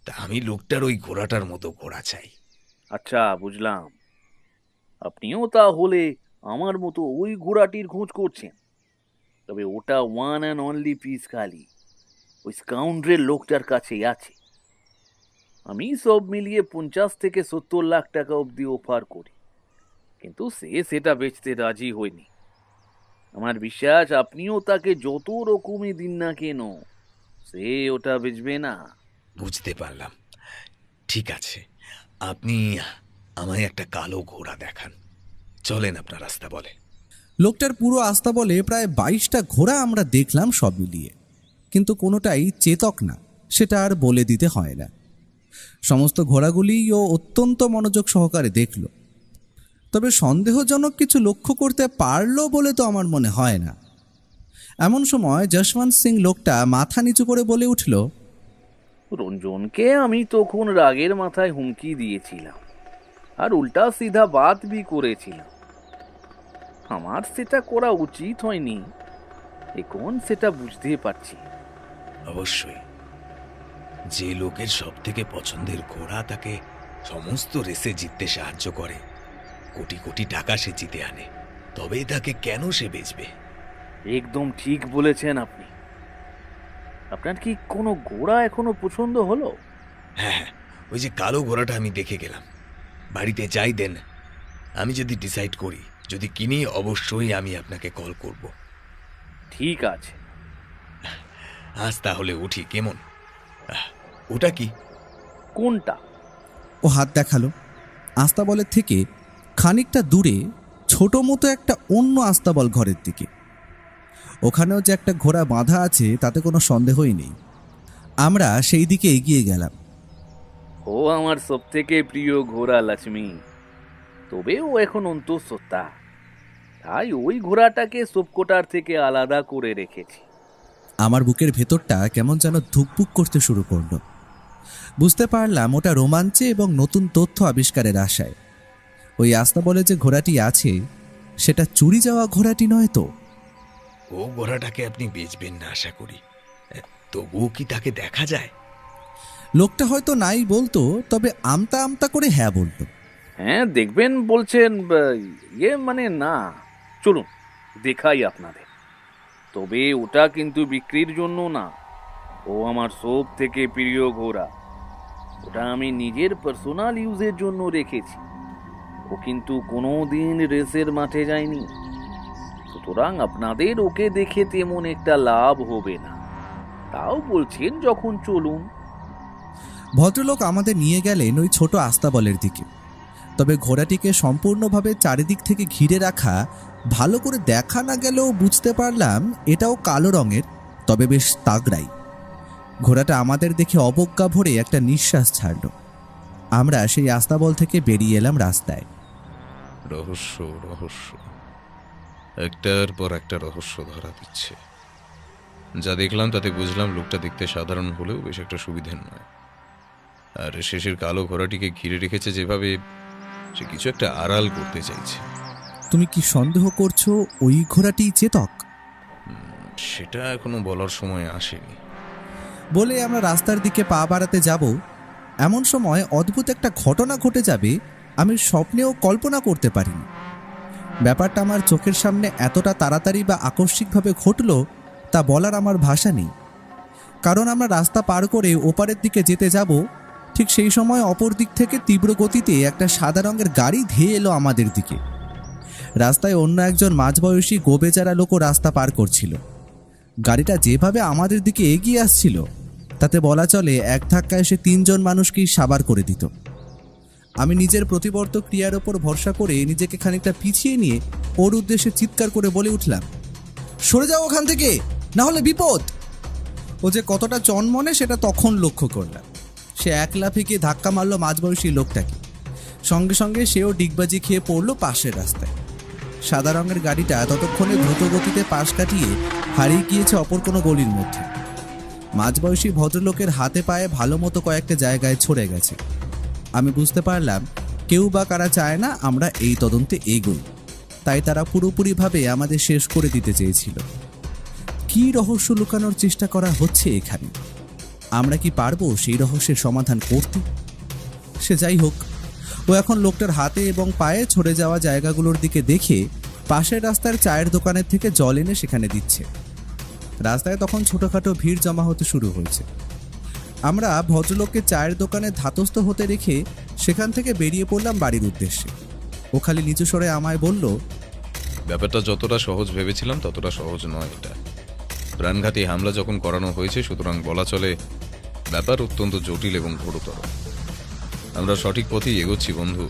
তা আমি লোকটার ওই ঘোড়াটার মতো ঘোড়া চাই। আচ্ছা, বুঝলাম। আপনিও তাহলে আমার মতো ওই ঘোড়াটির খোঁজ করছেন। তবে ওটা ওয়ান অ্যান্ড অনলি পিস খালি ওই স্কাউন্ড্রেল লোকটার কাছেই আছে। আমি সব মিলিয়ে 50 থেকে 70 লাখ টাকা অবধি অফার করি, কিন্তু সে সেটা বেচতে রাজি হয়নি। আমার বিশ্বাস আপনিও তাকে যত রকমই দিন না কেন, সে ওটা বেচবে না। বুঝতে পারলাম। ঠিক আছে, আপনি আমায় একটা কালো ঘোড়া দেখান। চলেন আপনার রাস্তা বলে। লোকটার পুরো আস্থা বলে প্রায় 22টা ঘোড়া আমরা দেখলাম সব মিলিয়ে, কিন্তু কোনোটাই চেতক না, সেটা আর বলে দিতে হয় না। সমস্ত ঘোড়াগুলিই ও অত্যন্ত মনোযোগ সহকারে দেখল, তবে সন্দেহজনক কিছু লক্ষ্য করতে পারলো বলে তো আমার মনে হয় না। এমন সময় যশবন্ত সিং লোকটা মাথা নিচু করে বলে উঠল, রঞ্জনকে আমি তখন রাগের মাথায় হুমকি দিয়েছিলাম আর উল্টা সিধা বাত বি করেছিলাম। আমার সেটা করা উচিত হয়নি, এখন সেটা বুঝতে পারছি। অবশ্যই, যে লোকের সব থেকে পছন্দের ঘোড়া তাকে সমস্ত রেসে জিততে সাহায্য করে, কোটি কোটি টাকা সে জিতে আনে, তবে তাকে কেন সে বেচবে? একদম ঠিক বলেছেন আপনি। আপনার কি কোনো ঘোড়া এখনো পছন্দ হলো? হ্যাঁ হ্যাঁ, ওই যে কালো ঘোড়াটা আমি দেখে গেলাম। বাড়িতে যাই দেন, আমি যদি ডিসাইড করি, যদি কিনি, অবশ্যই আমি আপনাকে কল করব। ঠিক আছে। আজ তাহলে উঠি, কেমন? ওটা কি? কোনটা? ও হাত দেখালো। আস্তাবলের থেকে খানিকটা দূরে ছোট মতো একটা অন্য আস্তাবল ঘরের দিকে। ওখানেও যে একটা ঘোড়া বাঁধা আছে তাতে কোনো সন্দেহই নেই। আমরা সেই দিকে এগিয়ে গেলাম। ও আমার সব থেকে প্রিয় ঘোড়া লক্ষ্মী, তবে ও এখন অন্তঃসত্ত্বা, তাই ওই ঘোড়াটাকে সবকটার থেকে আলাদা করে রেখেছি। আমার বুকের ভেতরটা কেমন যেন ধুকপুক করতে শুরু করলো। বুঝতে পারলাম ওটা রোমাঞ্চে এবং নতুন তথ্য আবিষ্কারের আশায়। ওই আস্তাবলে যে ঘোড়াটি আছে সেটা চুরি যাওয়া ঘোড়াটি নয় তো? ও ঘোড়াটাকে আপনি বেচবেন না আশা করি, তবুও কি তাকে দেখা যায়? লোকটা হয়তো নাই বলতো, তবে আমতা আমতা করে হ্যাঁ বলল। হ্যাঁ দেখবেন বলছেন, মানে না, চলুন দেখাই আপনাদের। তবে ওটা কিন্তু বিক্রির জন্য না, ও আমার সব থেকে প্রিয় ঘোড়া। ওটা আমি নিজের পার্সোনাল ইউজের জন্য রেখেছি। ও কিন্তু কোনোদিন রেসের মাঠে যায়নি, সুতরাং আপনাদের ওকে দেখে তেমন একটা লাভ হবে না। তাও বলছেন যখন, চলুন। ভদ্রলোক আমাদের নিয়ে গেলেন ওই ছোট আস্তাবলের দিকে। তবে ঘোড়াটিকে সম্পূর্ণভাবে চারিদিক থেকে ঘিরে রাখা, ভালো করে দেখা না গেলেও বুঝতে পারলাম এটাও কালো রঙের, তবে বেশ তাগড়াই। ঘোড়াটা আমাদের দেখে অবজ্ঞা ভরে একটা নিঃশ্বাস ছাড়ল। আমরা সেই আস্তাবল থেকে বেরিয়ে এলাম রাস্তায়। রহস্য রহস্য, একটার পর একটা রহস্য ধরা দিচ্ছে। যা দেখলাম তাতে বুঝলাম লোকটা দেখতে সাধারণ হলেও বেশ একটা সুবিধের নয়। আর শেষের কালো ঘোড়াটিকে ঘিরে রেখেছে যেভাবে, সে কিছু একটা আড়াল করতে চাইছে। তুমি কি সন্দেহ করছো ওই ঘোড়াটি চেতক? সেটা এখনো বলার সময় আসেনি। বলে আমরা রাস্তার দিকে পা বাড়াতে যাব, এমন সময় অদ্ভুত একটা ঘটনা ঘটে যাবে আমি স্বপ্নেও কল্পনা করতে পারিনি। ব্যাপারটা আমার চোখের সামনে এতটা তাড়াতাড়ি বা আকস্মিকভাবে ঘটল তা বলার আমার ভাষা নেই। কারণ আমরা রাস্তা পার করে ওপারের দিকে যেতে যাব, ঠিক সেই সময় অপর দিক থেকে তীব্র গতিতে একটা সাদা রঙের গাড়ি ধেয়ে এলো আমাদের দিকে। রাস্তায় অন্য একজন মাঝবয়সী গোবেচারা লোকও রাস্তা পার করছিল। গাড়িটা যেভাবে আমাদের দিকে এগিয়ে আসছিল তাতে বলা চলে এক ধাক্কায় এসে 3 জন মানুষকেই সাবার করে দিত। আমি নিজের প্রতিবর্ত ক্রিয়ার ওপর ভরসা করে নিজেকে খানিকটা পিছিয়ে নিয়ে ওর উদ্দেশ্যে চিৎকার করে বলে উঠলাম, সরে যাও ওখান থেকে, না হলে বিপদ। ও যে কতটা চনমনে সেটা তখন লক্ষ্য করলাম। সে এক লাফে গিয়ে ধাক্কা মারল মাঝবয়সী লোকটাকে। সঙ্গে সঙ্গে সেও ডিগবাজি খেয়ে পড়ল পাশের রাস্তায়। সাদা রঙের গাড়িটা ততক্ষণে দ্রুত গতিতে পাশ কাটিয়ে হারিয়ে গিয়েছে অপর কোনো গলির মধ্যে। মাঝবয়সী ভদ্রলোকের হাতে পায়ে ভালো মতো কয়েকটা জায়গায় ছড়ে গেছে। আমি বুঝতে পারলাম কেউ বা কারা চায় না আমরা এই তদন্তে এগোই, তাই তারা পুরোপুরিভাবে আমাদের শেষ করে দিতে চেয়েছিল। কী রহস্য লুকানোর চেষ্টা করা হচ্ছে এখানে? আমরা কি পারবো সেই রহস্যের সমাধান করতে? সে যাই হোক, ও এখন লোকটার হাতে এবং পায়ে ছড়ে যাওয়া জায়গাগুলোর দিকে দেখে পাশের রাস্তার চায়ের দোকানের থেকে জল এনে সেখানে দিচ্ছে। রাস্তায় তখন ছোটোখাটো ভিড় জমা হতে শুরু হয়েছে। আমরা ভদ্রলোককে চায়ের দোকানে ধাতস্থ হতে রেখে সেখান থেকে বেরিয়ে পড়লাম বাড়ির উদ্দেশ্যে। ও খালি নিচু স্বরে আমায় বলল, ব্যাপারটা যতটা সহজ ভেবেছিলাম ততটা সহজ নয় এটা। প্রাণঘাতী হামলা যখন করানো হয়েছে, সুতরাং বলা চলে ব্যাপার অত্যন্ত জটিল এবং ঘোরতর। আমরা সঠিক পথেই এগোচ্ছি বন্ধু।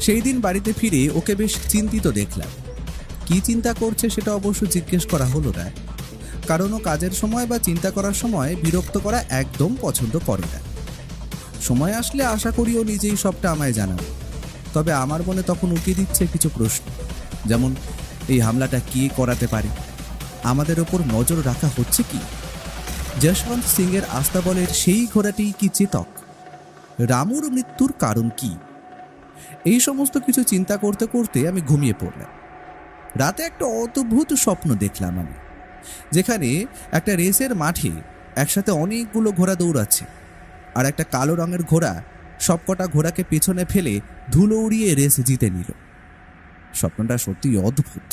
সেই দিন বাড়িতে ফিরে ওকে বেশ চিন্তিত দেখলাম। কি চিন্তা করছে সেটা অবশ্য জিজ্ঞেস করা হলো না, কারণ ও কাজের সময় বা চিন্তা করার সময় বিরক্ত করা একদম পছন্দ করে না। সময় আসলে আশা করি ও নিজেই সবটা আমায় জানাবে। তবে আমার মনে তখন উঠিয়ে দিচ্ছে কিছু প্রশ্ন, যেমন এই হামলাটা কে করাতে পারে, আমাদের ওপর নজর রাখা হচ্ছে কি, যশবন্ত সিংয়ের আস্তাবলের সেই ঘোড়াটি কি চেতক, রামুর মৃত্যুর কারণ কি। এই সমস্ত কিছু চিন্তা করতে করতে আমি ঘুমিয়ে পড়লাম। রাতে একটা অদ্ভুত স্বপ্ন দেখলাম আমি, যেখানে একটা রেসের মাঠে একসাথে অনেকগুলো ঘোড়া দৌড়াচ্ছে, আর একটা কালো রঙের ঘোড়া সবকটা ঘোড়াকে পেছনে ফেলে ধুলো উড়িয়ে রেস জিতে নিল। স্বপ্নটা সত্যি অদ্ভুত।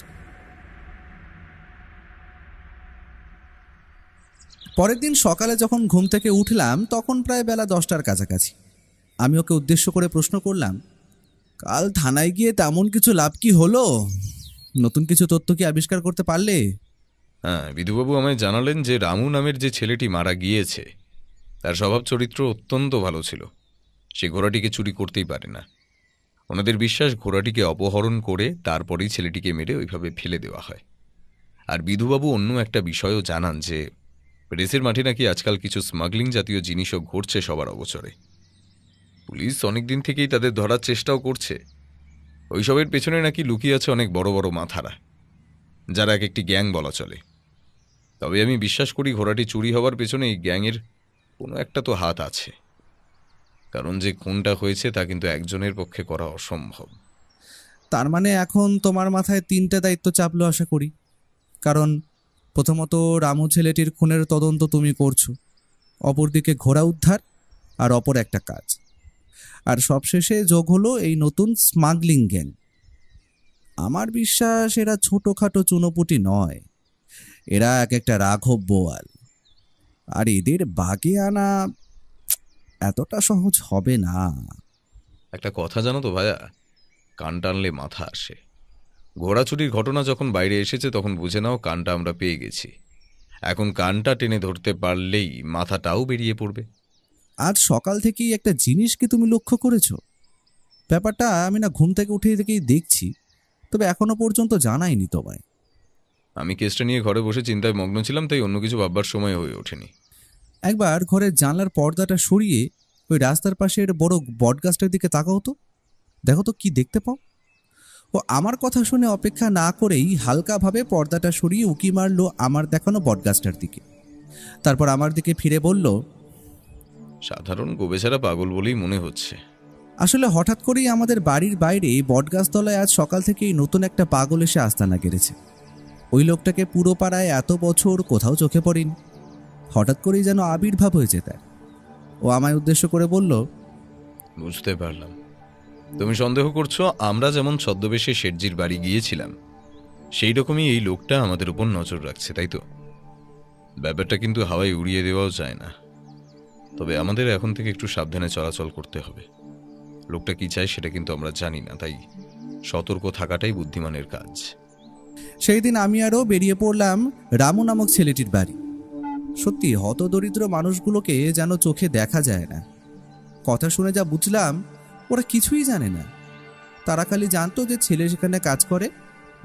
পরের দিন সকালে যখন ঘুম থেকে উঠলাম তখন প্রায় বেলা 10টার কাছাকাছি। আমি ওকে উদ্দেশ্য করে প্রশ্ন করলাম, কাল থানায় গিয়ে তেমন কিছু লাভ কি হলো? নতুন কিছু তথ্য কি আবিষ্কার করতে পারলে? হ্যাঁ, বিধুবাবু আমায় জানালেন যে রামু নামের যে ছেলেটি মারা গিয়েছে তার স্বভাব চরিত্র অত্যন্ত ভালো ছিল। সে ঘোড়াটিকে চুরি করতেই পারে না। ওনাদের বিশ্বাস ঘোড়াটিকে অপহরণ করে তারপরেই ছেলেটিকে মেরে ওইভাবে ফেলে দেওয়া হয়। আর বিধুবাবু অন্য একটা বিষয়ও জানান যে রেসের মাঠে নাকি আজকাল কিছু স্মাগলিং জাতীয় জিনিসও ঘটছে সবার অগোচরে। পুলিশ অনেকদিন থেকেই তাদের ধরার চেষ্টাও করছে। ওইসবের পেছনে নাকি লুকিয়ে আছে অনেক বড় বড় মাথারা, যারা এক একটি গ্যাং বলা চলে। তবে আমি বিশ্বাস করি ঘোড়াটি চুরি হওয়ার পেছনে এই গ্যাংয়ের কোনো একটা তো হাত আছে, কারণ যে খুনটা হয়েছে তা কিন্তু একজনের পক্ষে করা অসম্ভব। তার মানে এখন তোমার মাথায় 3টে দায়িত্ব চাপলো আশা করি। কারণ প্রথমত রামু ছেলেটির খুনের তদন্ত তুমি করছো, অপরদিকে ঘোড়া উদ্ধার, আর অপর একটা কাজ, আর সবশেষে যোগ হলো এই নতুন স্মাগলিং গ্যাং। আমার বিশ্বাস এরা ছোটোখাটো চুনোপুটি নয়, এরা এক একটা রাঘব বোয়াল। আর এদের বাগে আনা এতটা সহজ হবে না। একটা কথা জানো তো ভাইয়া, কান টানলে মাথা আসে। ঘোড়া চুরির ঘটনা যখন বাইরে এসেছে তখন বুঝে নাও কানটা আমরা পেয়ে গেছি। এখন কানটা টেনে ধরতে পারলেই মাথাটাও বেরিয়ে পড়বে। আজ সকাল থেকেই একটা জিনিস কি তুমি লক্ষ্য করেছো? ব্যাপারটা আমি না ঘুম থেকে উঠে থেকেই দেখছি, তবে এখনো পর্যন্ত জানাইনি তোমায়। আমি কেসটা নিয়ে ঘরে বসে চিন্তায় মগ্ন ছিলাম, তাই অন্য কিছু ভাববার সময় হয়ে ওঠেনি। একবার ঘরের জানলার পর্দাটা সরিয়ে ওই রাস্তার পাশের বড় বটগাছটার দিকে তাকাও তো, দেখো তো কি দেখতে পাও। ও আমার কথা শুনে অপেক্ষা না করেই হালকাভাবে পর্দাটা সরিয়ে উকি মারলো আমার দেখানো বটগাছটার দিকে। তারপর আমার দিকে ফিরে বলল, সাধারণ গোবেচারা পাগল বলেই মনে হচ্ছে। আসলে হঠাৎ করেই আমাদের বাড়ির বাইরে বটগাছতলায় আজ সকাল থেকেই নতুন একটা পাগল এসে আস্তানা গেড়েছে। ওই লোকটাকে পুরো পাড়ায় এত বছর কোথাও চোখে পড়েনি। হঠাৎ করেই যেন আবির্ভাব হয়েছে তার। ও আমায় উদ্দেশ্য করে বলল, বুঝতে পারলাম তুমি সন্দেহ করছো আমরা যেমন ছদ্মবেশে শেঠজির বাড়ি গিয়েছিলাম সেই রকমই এই লোকটা আমাদের উপর নজর রাখছে, তাই তো? ব্যাপারটা কিন্তু হাওয়ায় উড়িয়ে দেওয়াও যায় না। তবে আমাদের এখন থেকে একটু সাবধানে চলাচল করতে হবে। লোকটা কি চায় সেটা কিন্তু আমরা জানি না, তাই সতর্ক থাকাটাই বুদ্ধিমানের কাজ। সেই দিন আমি আরও বেরিয়ে পড়লাম রামু নামক ছেলেটির বাড়ি। সত্যি হতদরিদ্র মানুষগুলোকে যেন চোখে দেখা যায় না। কথা শুনে যা বুঝলাম, ওরা কিছুই জানে না। তারা খালি জানতো যে ছেলে সেখানে কাজ করে,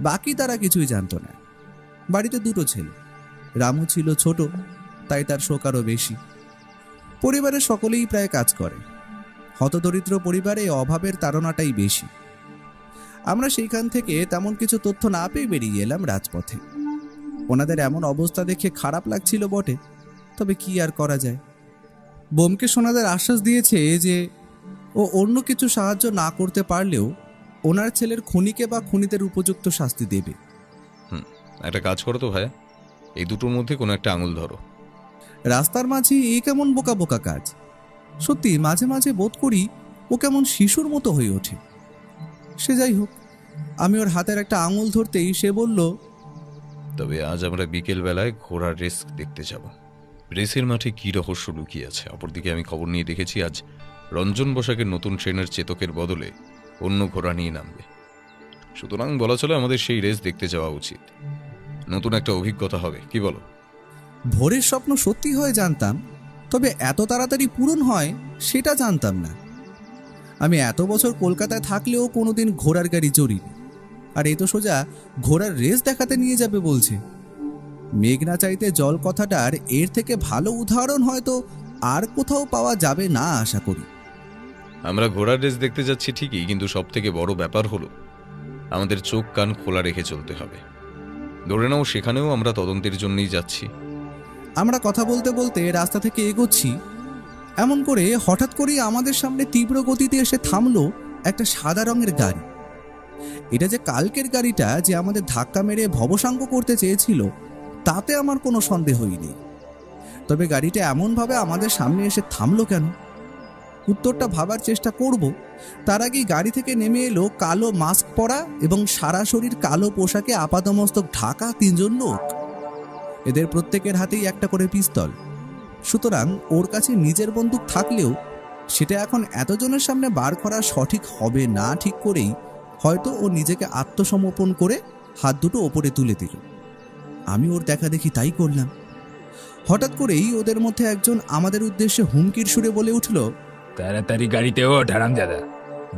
বাকি তারা কিছুই জানতো না। বাড়িতে 2টো ছেলে। রামু ছিল ছোট, তাই তার শোক আরও বেশি। পরিবারের সকলেই প্রায় কাজ করে। হতদরিদ্র পরিবারে অভাবের তাড়নাটাই বেশি। আমরা সেইখান থেকে তেমন কিছু তথ্য না পেয়ে বেরিয়ে এলাম রাজপথে। ওনাদের এমন অবস্থা দেখে খারাপ লাগছিল বটে, তবে কি আর করা যায়। বোমকে সোনাদের আশ্বাস দিয়েছে যে ও অন্য কিছু সাহায্য না করতে পারলেও ওনার ছেলের খুনিকে বা খুনিদের উপযুক্ত শাস্তি দেবে। একটা কাজ করো তো ভাইয়া, এই দুটোর মধ্যে কোনো একটা আঙুল ধরো। রাস্তার মাঝে এই কেমন বোকা বোকা কাজ। সত্যি মাঝে মাঝে বোধ করি ও কেমন শিশুর মতো হয়ে ওঠে। সে যাই হোক, আমি ওর হাতের একটা আঙুল ধরতেই সে বলল, তবে আজ আমরা বিকেল বেলায় ঘোড়ার রেস দেখতে যাব। রেসের মাঠে কি রহস্য লুকিয়ে আছে। অপরদিকে আমি খবর নিয়ে দেখেছি আজ রঞ্জন বসাকের নতুন ট্রেনের চেতকের বদলে অন্য ঘোড়া নিয়ে নামবে। সুতরাং বলা চলে আমাদের সেই রেস দেখতে যাওয়া উচিত। নতুন একটা অভিজ্ঞতা হবে, কি বলো? ভোরের স্বপ্ন সত্যি হয় জানতাম, তবে এত তাড়াতাড়ি পূরণ হয় সেটা জানতাম না। আমি এত বছর কলকাতায় থাকলেও কোনোদিন ঘোড়ার গাড়ি চড়িনি, আর এ তো সোজা ঘোড়ার রেস দেখাতে নিয়ে যাবে বলছে। মেঘনা চাইতে জল কথাটার এর থেকে ভালো উদাহরণ হয়তো আর কোথাও পাওয়া যাবে না আশা করি। আমরা ঘোড়ার রেস দেখতে যাচ্ছি ঠিকই, কিন্তু সব থেকে বড় ব্যাপার হলো আমাদের চোখ কান খোলা রেখে চলতে হবে। ধরে নাও সেখানেও আমরা তদন্তের জন্যই যাচ্ছি। আমরা কথা বলতে বলতে রাস্তা থেকে এগোচ্ছি, এমন করে হঠাৎ করেই আমাদের সামনে তীব্র গতিতে এসে থামলো একটা সাদা রঙের গাড়ি। এটা যে কালকের গাড়িটা যে আমাদের ধাক্কা মেরে ভবসাঙ্গ করতে চেয়েছিল তাতে আমার কোনো সন্দেহই নেই। তবে গাড়িটা এমনভাবে আমাদের সামনে এসে থামলো কেন? উত্তরটা ভাবার চেষ্টা করব, তার আগেই গাড়ি থেকে নেমে এলো কালো মাস্ক পরা এবং সারা শরীর কালো পোশাকে আপাদমস্তক ঢাকা 3জন লোক। এদের প্রত্যেকের হাতেই একটা করে পিস্তল। সুতরাং ওর কাছে নিজের বন্দুক থাকলেও সেটা এখন এতজনের সামনে বার করা সঠিক হবে না ঠিক করেই হয়তো ও নিজেকে আত্মসমর্পণ করে হাত দুটো ওপরে তুলে দিল। আমি ওর দেখা দেখি তাই করলাম। হঠাৎ করেই ওদের মধ্যে একজন আমাদের উদ্দেশ্যে হুমকির সুরে বলে উঠল, তাড়াতাড়ি গাড়িতে ওঠ হারামজাদা,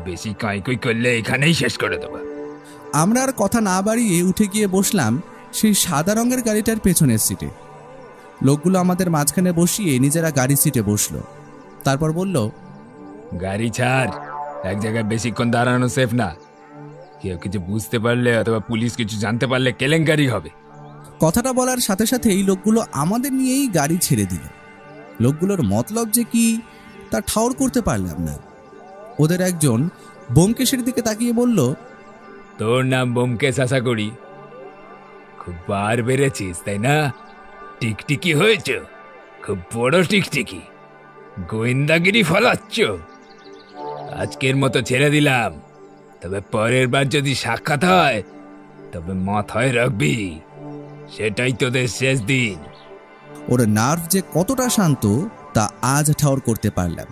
বেশি কাঁই করলে এখানেই শেষ করে দেবো। আমরা আর কথা না বাড়িয়ে উঠে গিয়ে বসলাম সেই সাদা রঙের গাড়িটার পেছনের সিটে। লোকগুলো আমাদের মাঝখানে বসিয়ে নিজেরা গাড়ির সিটে বসলো। তারপর বলল, গাড়ি ছাড়, এক জায়গায় বেশিক্ষণ দাঁড়ানো সেফ না। কেউ কিছু বুঝতে পারলে অথবা পুলিশ কিছু জানতে পারলে কেলেঙ্কারি হবে। কথাটা বলার সাথে সাথে এই লোকগুলো আমাদের নিয়েই গাড়ি ছেড়ে দিল। লোকগুলোর মতলব যে কি তা ঠাউর করতে পারলাম না। ওদের একজন ব্যোমকেশের দিকে তাকিয়ে বলল, তোর নাম ব্যোমকেশ আশা করি। খুব বার বেড়েছিস তাই না? টিকটিকি হয়েছ, খুব বড় টিকটিকি। গোয়েন্দাগিরি ফলাচ্ছ। আজকের মতো ছেড়ে দিলাম, তবে পরের বার যদি সাক্ষাৎ হয় তবে মাথায় রাখবি সেটাই তোদের শেষ দিন। ওর নার্ভ যে কতটা শান্ত তা আজ ঠাউর করতে পারলাম।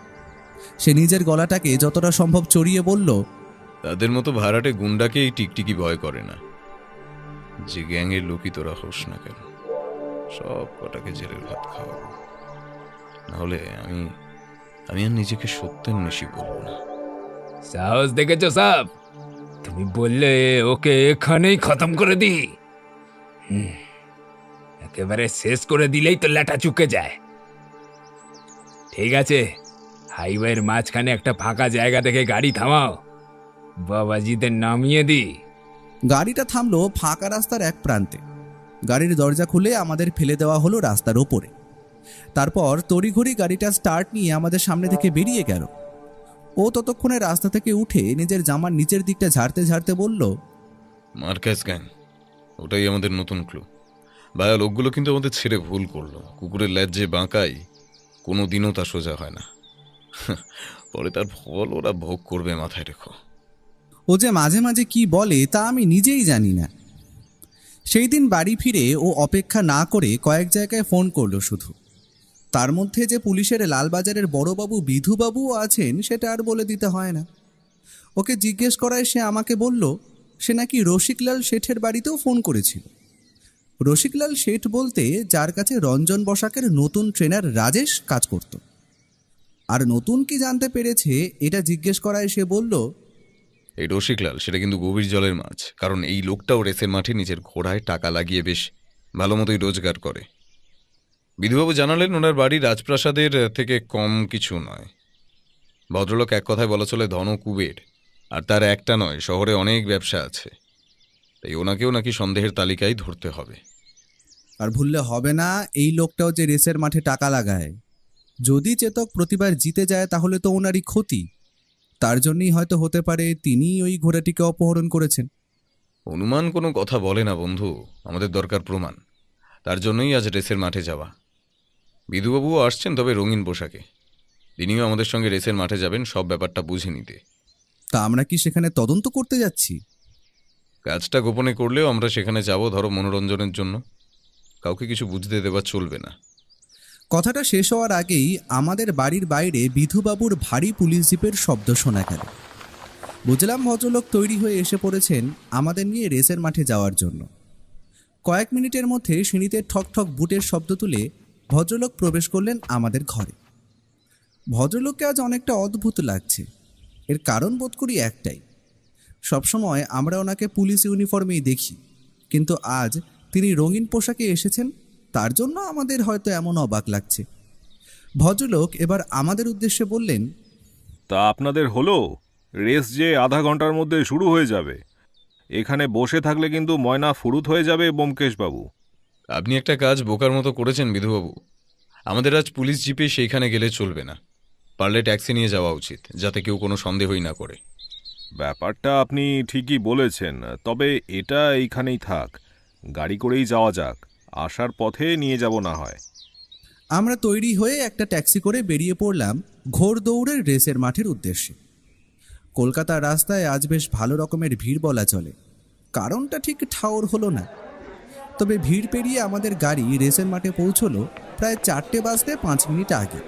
সে নিজের গলাটাকে যতটা সম্ভব চড়িয়ে বলল, তাদের মতো ভাড়াটে গুন্ডাকে এই টিকটিকি ভয় করে না। যে গ্যাংয়ের লোকই তোরা হোস না কেন, সব কটাকে জেলের ভাত খাওয়াবো। নাহলে আমি আর নিজেকে সত্যের নিশি বলবো না। সাহস দেখেছো সাব? তুমি বললে ওকে এখানেই খতম করে দি। একেবারে শেষ করে দিলেই তো ল্যাটা চুকে যায়। ঠিক আছে, হাইওয়ের মাঝখানে একটা ফাঁকা জায়গা দেখে গাড়ি থামাও, বাবাজিদের নামিয়ে দি। গাড়িটা থামলো ফাঁকা রাস্তার এক প্রান্তে। গাড়ির দরজা খুলে আমাদের ফেলে দেওয়া হলো রাস্তার ওপরে। তারপর তড়িঘড়ি গাড়িটা স্টার্ট নিয়ে আমাদের সামনে থেকে বেরিয়ে গেল। ও ততক্ষণে রাস্তা থেকে উঠে নিজের জামার নিচের দিকটা ঝাড়তে ঝাড়তে বলল, মার্কাস গ্যাং, ওটাই আমাদের নতুন ক্লু। ভাইয়া, লোকগুলো কিন্তু আমাদের ছেড়ে ভুল করলো। কুকুরের ল্যাজ যে বাঁকায়, কোনো দিনও তা সোজা হয় না। পরে তার ফল ওরা ভোগ করবে, মাথায় রেখো। ও যে মাঝে মাঝে কি বলে তা আমি নিজেই জানি না। সেই দিন বাড়ি ফিরে ও অপেক্ষা না করে কয়েক জায়গায় ফোন করলো শুধু। তার মধ্যে যে পুলিশের লালবাজারের বড়বাবু বিধুবাবুও আছেন সেটা আর বলে দিতে হয় না। ওকে জিজ্ঞেস করায় সে আমাকে বলল সে নাকি রসিকলাল শেঠের বাড়িতেও ফোন করেছিল। রসিকলাল শেঠ বলতে যার কাছে রঞ্জন বসাকের নতুন ট্রেনার রাজেশ কাজ করত। আর নতুন কি জানতে পেরেছে এটা জিজ্ঞেস করায় সে বলল, এই রসিকলাল সেটা কিন্তু গভীর জলের মাছ, কারণ এই লোকটাও রেসের মাঠে নিজের ঘোড়ায় টাকা লাগিয়ে বেশ ভালো মতোই রোজগার করে। বিধুবাবু জানালেন ওনার বাড়ি রাজপ্রাসাদের থেকে কম কিছু নয়। ভদ্রলোক এক কথায় বলা চলে ধন কুবের, আর তার একটা নয়, শহরে অনেক ব্যবসা আছে। তাই ওনাকেও নাকি সন্দেহের তালিকায় ধরতে হবে। আর ভুললে হবে না, এই লোকটাও যে রেসের মাঠে টাকা লাগায়। যদি চেতক প্রতিবার জিতে যায় তাহলে তো ওনারই ক্ষতি। তার জন্যই হয়তো হতে পারে তিনি ওই ঘোড়াটিকে অপহরণ করেছেন। অনুমান কোনো কথা বলে না বন্ধু, আমাদের দরকার প্রমাণ। তার জন্যই আজ রেসের মাঠে যাওয়া। বিধুবাবুও আসছেন, তবে রঙিন পোশাকে। তিনিও আমাদের সঙ্গে রেসের মাঠে যাবেন সব ব্যাপারটা বুঝে নিতে। তা আমরা কি সেখানে তদন্ত করতে যাচ্ছি? কাজটা গোপনে করলেও আমরা সেখানে যাব, ধরো মনোরঞ্জনের জন্য। কাউকে কিছু বুঝতে দেওয়া চলবে না। কথাটা শেষ হওয়ার আগেই আমাদের বাড়ির বাইরে বিধুবাবুর ভারী পুলিশ জিপের শব্দ শোনা গেল। বুঝলাম ভদ্রলোক তৈরি হয়ে এসে পড়েছেন আমাদের নিয়ে রেসের মাঠে যাওয়ার জন্য। কয়েক মিনিটের মধ্যে সিঁড়িতে ঠক ঠক বুটের শব্দ তুলে ভদ্রলোক প্রবেশ করলেন আমাদের ঘরে। ভদ্রলোককে আজ অনেকটা অদ্ভুত লাগছে। এর কারণ বোধ করি একটাই, সবসময় আমরা ওনাকে পুলিশ ইউনিফর্মেই দেখি, কিন্তু আজ তিনি রঙিন পোশাকে এসেছেন, তার জন্য আমাদের হয়তো এমন অবাক লাগছে। ভদ্রলোক এবার আমাদের উদ্দেশ্যে বললেন, তা আপনাদের হলো? রেস যে আধা ঘন্টার মধ্যে শুরু হয়ে যাবে। এখানে বসে থাকলে কিন্তু ময়না ফুরুত হয়ে যাবে ব্যোমকেশবাবু। আপনি একটা কাজ বোকার মতো করেছেন বিধুবাবু। আমাদের আজ পুলিশ জিপে সেইখানে গেলে চলবে না। পারলে ট্যাক্সি নিয়ে যাওয়া উচিত, যাতে কেউ কোনো সন্দেহই না করে। ব্যাপারটা আপনি ঠিকই বলেছেন, তবে এটা এইখানেই থাক। গাড়ি করেই যাওয়া যাক, আসার পথে নিয়ে যাব না হয়। আমরা তৈরি হয়ে একটা ট্যাক্সি করে বেরিয়ে পড়লাম ঘোড়দৌড়ের রেসের মাঠের উদ্দেশ্যে। কলকাতার রাস্তায় আজ বেশ ভালো রকমের ভিড় বলা চলে। কারণটা ঠিক ঠাউর হলো না। তবে ভিড় পেরিয়ে আমাদের গাড়ি রেসের মাঠে পৌঁছলো প্রায় 4টে বাজতে 5 মিনিট আগে।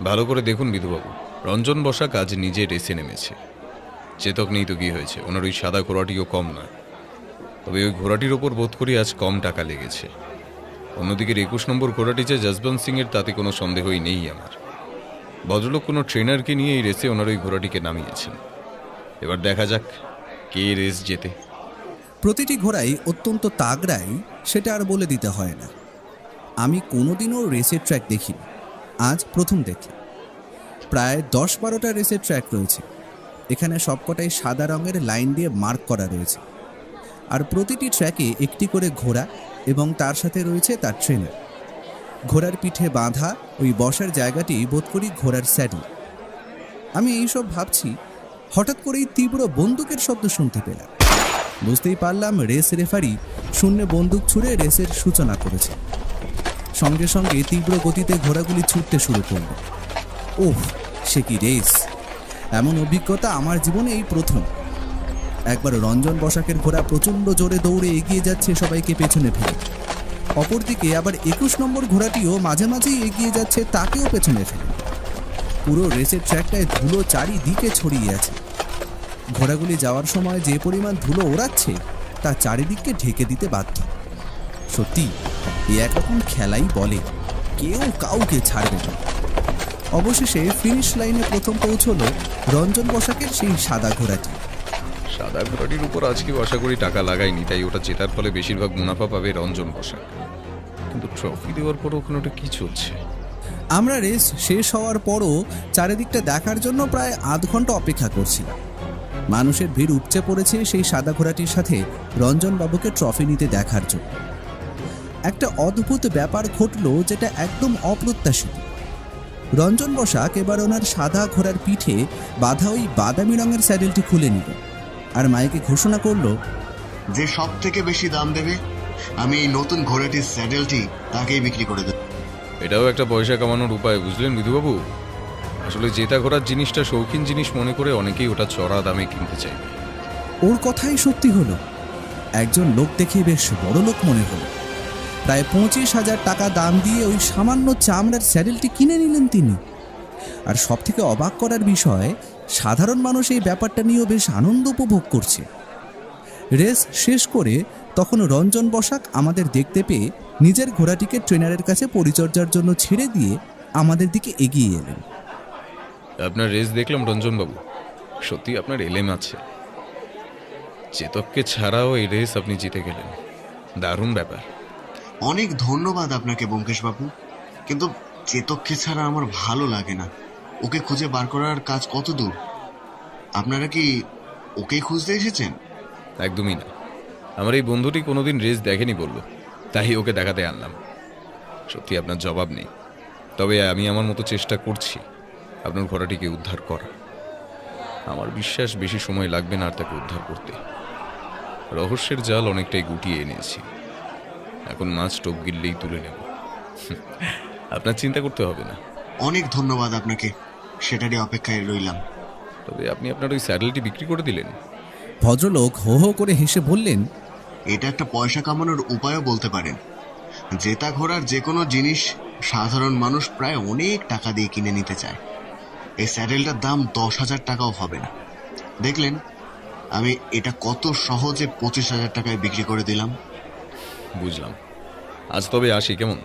ভালো করে দেখুন বিধুবাবু, রঞ্জন বসাক আজ নিজে রেসে নেমেছে। চেতক নেই তো কি হয়েছে, ওনার ওই সাদা ঘোড়াটিও কম নয়। তবে ওই ঘোড়াটির ওপর বোধ করি আজ কম টাকা লেগেছে। অন্যদিকে 21 নম্বর ঘোড়াটি যে যশবন্ত সিংয়ের, তাতে কোনো সন্দেহই নেই আমার। ভদ্রলোক কোনো ট্রেনারকে নিয়ে এই রেসে ওনার ওই ঘোড়াটিকে নামিয়েছেন। এবার দেখা যাক কে রেস জেতে। প্রতিটি ঘোড়াই অত্যন্ত তাগড়াই, সেটা আর বলে দিতে হয় না। আমি কোনোদিনও রেসের ট্র্যাক দেখিনি, আজ প্রথম দেখলাম। প্রায় 10-12টা রেসের ট্র্যাক রয়েছে। এখানে সবকটাই সাদা রঙের লাইন দিয়ে মার্ক করা রয়েছে, আর প্রতিটি ট্র্যাকে একটি করে ঘোড়া এবং তার সাথে রয়েছে তার ট্রেনার। ঘোড়ার পিঠে বাঁধা ওই বসার জায়গাটি বোধ করি ঘোড়ার স্যাডেল। আমি এইসব ভাবছি, হঠাৎ করেই তীব্র বন্দুকের শব্দ শুনতে পেলাম। বুঝতেই পারলাম রেস রেফারি শূন্যে বন্দুক ছুড়ে রেসের সূচনা করেছে। সঙ্গে সঙ্গে তীব্র গতিতে ঘোড়াগুলি ছুটতে শুরু করল। ওহ, সে কি রেস! এমন অভিজ্ঞতা আমার জীবনে এই প্রথম। একবার রঞ্জন বসাকের ঘোড়া প্রচণ্ড জোরে দৌড়ে এগিয়ে যাচ্ছে সবাইকে পেছনে ফেলে। অপরদিকে আবার 21 নম্বর ঘোড়াটিও মাঝে মাঝেই এগিয়ে যাচ্ছে, তাকেও পেছনে ফেলে। পুরো রেসের ট্র্যাকটায় ধুলো চারিদিকে ছড়িয়ে আছে। ঘোড়াগুলি যাওয়ার সময় যে পরিমাণ ধুলো ওড়াচ্ছে তা চারিদিককে ঢেকে দিতে বাধ্য। সত্যি এ একরকম খেলাই বলে, কেউ কাউকে ছাড়বে না। অবশেষে ফিনিশ লাইনে প্রথম পৌঁছলো রঞ্জন বসাকের সেই সাদা ঘোড়াটি। সাদা ঘোড়াটির উপর আজকেও আশা করি টাকা লাগায়নি, তাই ওটা জেতার ফলে বেশিরভাগ মুনাফা পাবে রঞ্জন বসাক। কিন্তু ট্রফি দেওয়ার পর ওখানে ওটা কি চলছে? আমরা রেস শেষ হওয়ার পরও চারিদিকটা দেখার জন্য প্রায় আধ ঘন্টা অপেক্ষা করছিলাম। মানুষের ভিড় উপচে পড়েছে সেই সাদা ঘোড়াটির সাথে রঞ্জনবাবুকে ট্রফি নিতে দেখার জন্য। একটা অদ্ভুত ব্যাপার ঘটল, যেটা একদম অপ্রত্যাশিত। রঞ্জন বসাক এবার ওনার সাদা ঘোড়ার পিঠে বাঁধা ওই বাদামি রঙের স্যাডেলটি খুলে নিল আর মাইকে ঘোষণা করল, যে সব থেকে বেশি দাম দেবে আমি এই নতুন ঘোড়াটির স্যাডেলটি তাকেই বিক্রি করে দেব। এটাও একটা পয়সা কামানোর উপায়, বুঝলেন বিধুবাবু? আসলে জেতা ঘোড়ার জিনিসটা শৌখিন জিনিস মনে করে অনেকেই ওটা চড়া দামে কিনতে চাইবে। ওর কথাই সত্যি হলো। একজন লোক দেখে বেশ বড় লোক মনে হলো। প্রায় 25,000 টাকা দাম দিয়ে ওই সামান্য চামড়ার স্যাডেলটি কিনে নিলেন তিনি। আর সবথেকে অবাক করার বিষয়, সাধারণ মানুষ এই ব্যাপারটা নিয়েও বেশ আনন্দ উপভোগ করছে। রেস শেষ করে তখন রঞ্জন বসাক আমাদের দেখতে পেয়ে নিজের ঘোড়াটিকে ট্রেনারের কাছে পরিচর্যার জন্য ছেড়ে দিয়ে আমাদের দিকে এগিয়ে এলেন। আপনার রেস দেখলাম রঞ্জনবাবু, সত্যি আপনার এলেম আছে। চেতককে ছাড়াও এই রেস আপনি জিতে গেলেন, দারুণ ব্যাপার। অনেক ধন্যবাদ আপনাকে ব্যোমকেশবাবু, কিন্তু চেতককে ছাড়া আমার ভালো লাগে না। ওকে খুঁজে বার করার কাজ কত দূর? আপনারা কি ওকেই খুঁজতে এসেছেন? একদমই না, আমার এই বন্ধুটি কোনোদিন রেস দেখেনি বলল, তাই ওকে দেখাতে আনলাম। সত্যি আপনার জবাব নেই, তবে আমি আমার মতো চেষ্টা করছি আপনার ঘোড়াটিকে উদ্ধার করা। আমার বিশ্বাস বেশি সময় লাগবে না আর তাকে উদ্ধার করতে। রহস্যের জাল অনেকটাই গুটিয়ে এনেছি, এখন মাছ টোপ গিললেই তুলে নেব। আপনার চিন্তা করতে হবে না। অনেক ধন্যবাদ আপনাকে, সেটারই অপেক্ষায় রইলাম। তবে আপনি আপনার ওই স্যাডেলটি বিক্রি করে দিলেন? ভদ্রলোক হো হো করে হেসে বললেন, এটা একটা পয়সা কামানোর উপায়ও বলতে পারেন। জেতা ঘোড়ার যে কোনো জিনিস সাধারণ মানুষ প্রায় অনেক টাকা দিয়ে কিনে নিতে চায়। এই স্যাডেলটার দাম 10,000 টাকাও হবে না। দেখলেন আমি এটা কত সহজে 25,000 টাকায় বিক্রি করে দিলাম। বুঝলাম। আজ তবে আসি, কেমন?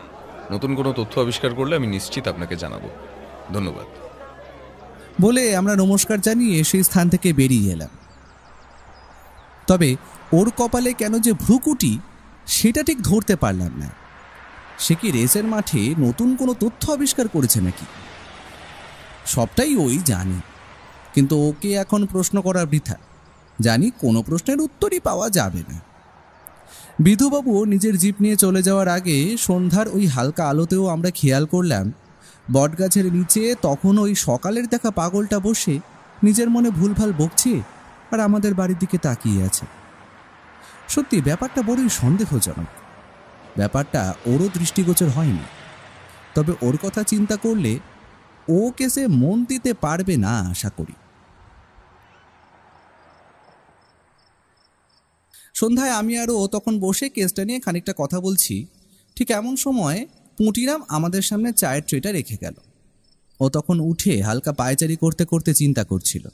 নতুন কোনো তথ্য আবিষ্কার করলে আমি নিশ্চিত আপনাকে জানাবো। ধন্যবাদ। বলে আমরা নমস্কার জানিয়ে সেই স্থান থেকে বেরিয়ে এলাম। তবে ওর কপালে কেন যে ভ্রুকুটি, সেটা ঠিক ধরতে পারলাম না। সে কি রেসের মাঠে নতুন কোনো তথ্য আবিষ্কার করেছে নাকি? সবটাই ওই জানি, কিন্তু ওকে এখন প্রশ্ন করা বৃথা। জানি কোনো প্রশ্নের উত্তরই পাওয়া যাবে না। বিধুবাবু নিজের জিপ নিয়ে চলে যাওয়ার আগে সন্ধ্যার ওই হালকা আলোতেও আমরা খেয়াল করলাম বটগাছের নিচে তখন ওই সকালের দেখা পাগলটা বসে নিজের মনে ভুলভাল বকছে আর আমাদের বাড়ির দিকে তাকিয়ে আছে। সত্যি ব্যাপারটা বড়ই সন্দেহজনক। ব্যাপারটা ওরও দৃষ্টিগোচর হয়নি, তবে ওর কথা চিন্তা করলে ও কেসে মন দিতে পারবে না আশা করি। সন্ধ্যায় আমি আর ও তখন বসে কেসটা নিয়ে খানিকটা কথা বলছি। ঠিক এমন সময় পুঁটিরাম আমাদের সামনে চায়ের ট্রেটা রেখে গেল। ও তখন উঠে হালকা পায়চারি করতে করতে চিন্তা করছিল।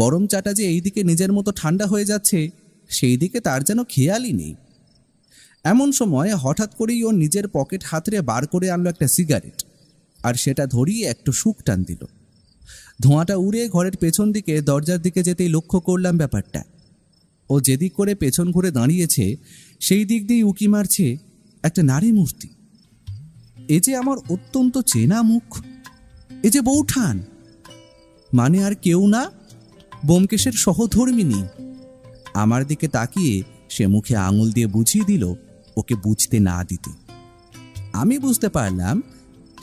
গরম চাটা যে এইদিকে নিজের মতো ঠান্ডা হয়ে যাচ্ছে সেই দিকে তার যেন খেয়ালই নেই। এমন সময় হঠাৎ করেই ও নিজের পকেট হাতড়ে বার করে আনলো একটা সিগারেট, আর সেটা ধরিয়ে একটু শুক টান দিল। ধোঁয়াটা উড়ে ঘরের পেছন দিকে দরজার দিকে যেতেই লক্ষ্য করলাম ব্যাপারটা। ও যেদিক করে পেছন ঘুরে দাঁড়িয়েছে সেই দিক দিয়ে উকি মারছে একটা নারী মূর্তি। এ যে আমার অত্যন্ত চেনা মুখ, এ যে বৌঠান, মানে আর কেউ না, ব্যোমকেশের সহধর্মিনী। আমার দিকে তাকিয়ে সে মুখে আঙুল দিয়ে বুঝিয়ে দিল ওকে বুঝতে না দিতে। আমি বুঝতে পারলাম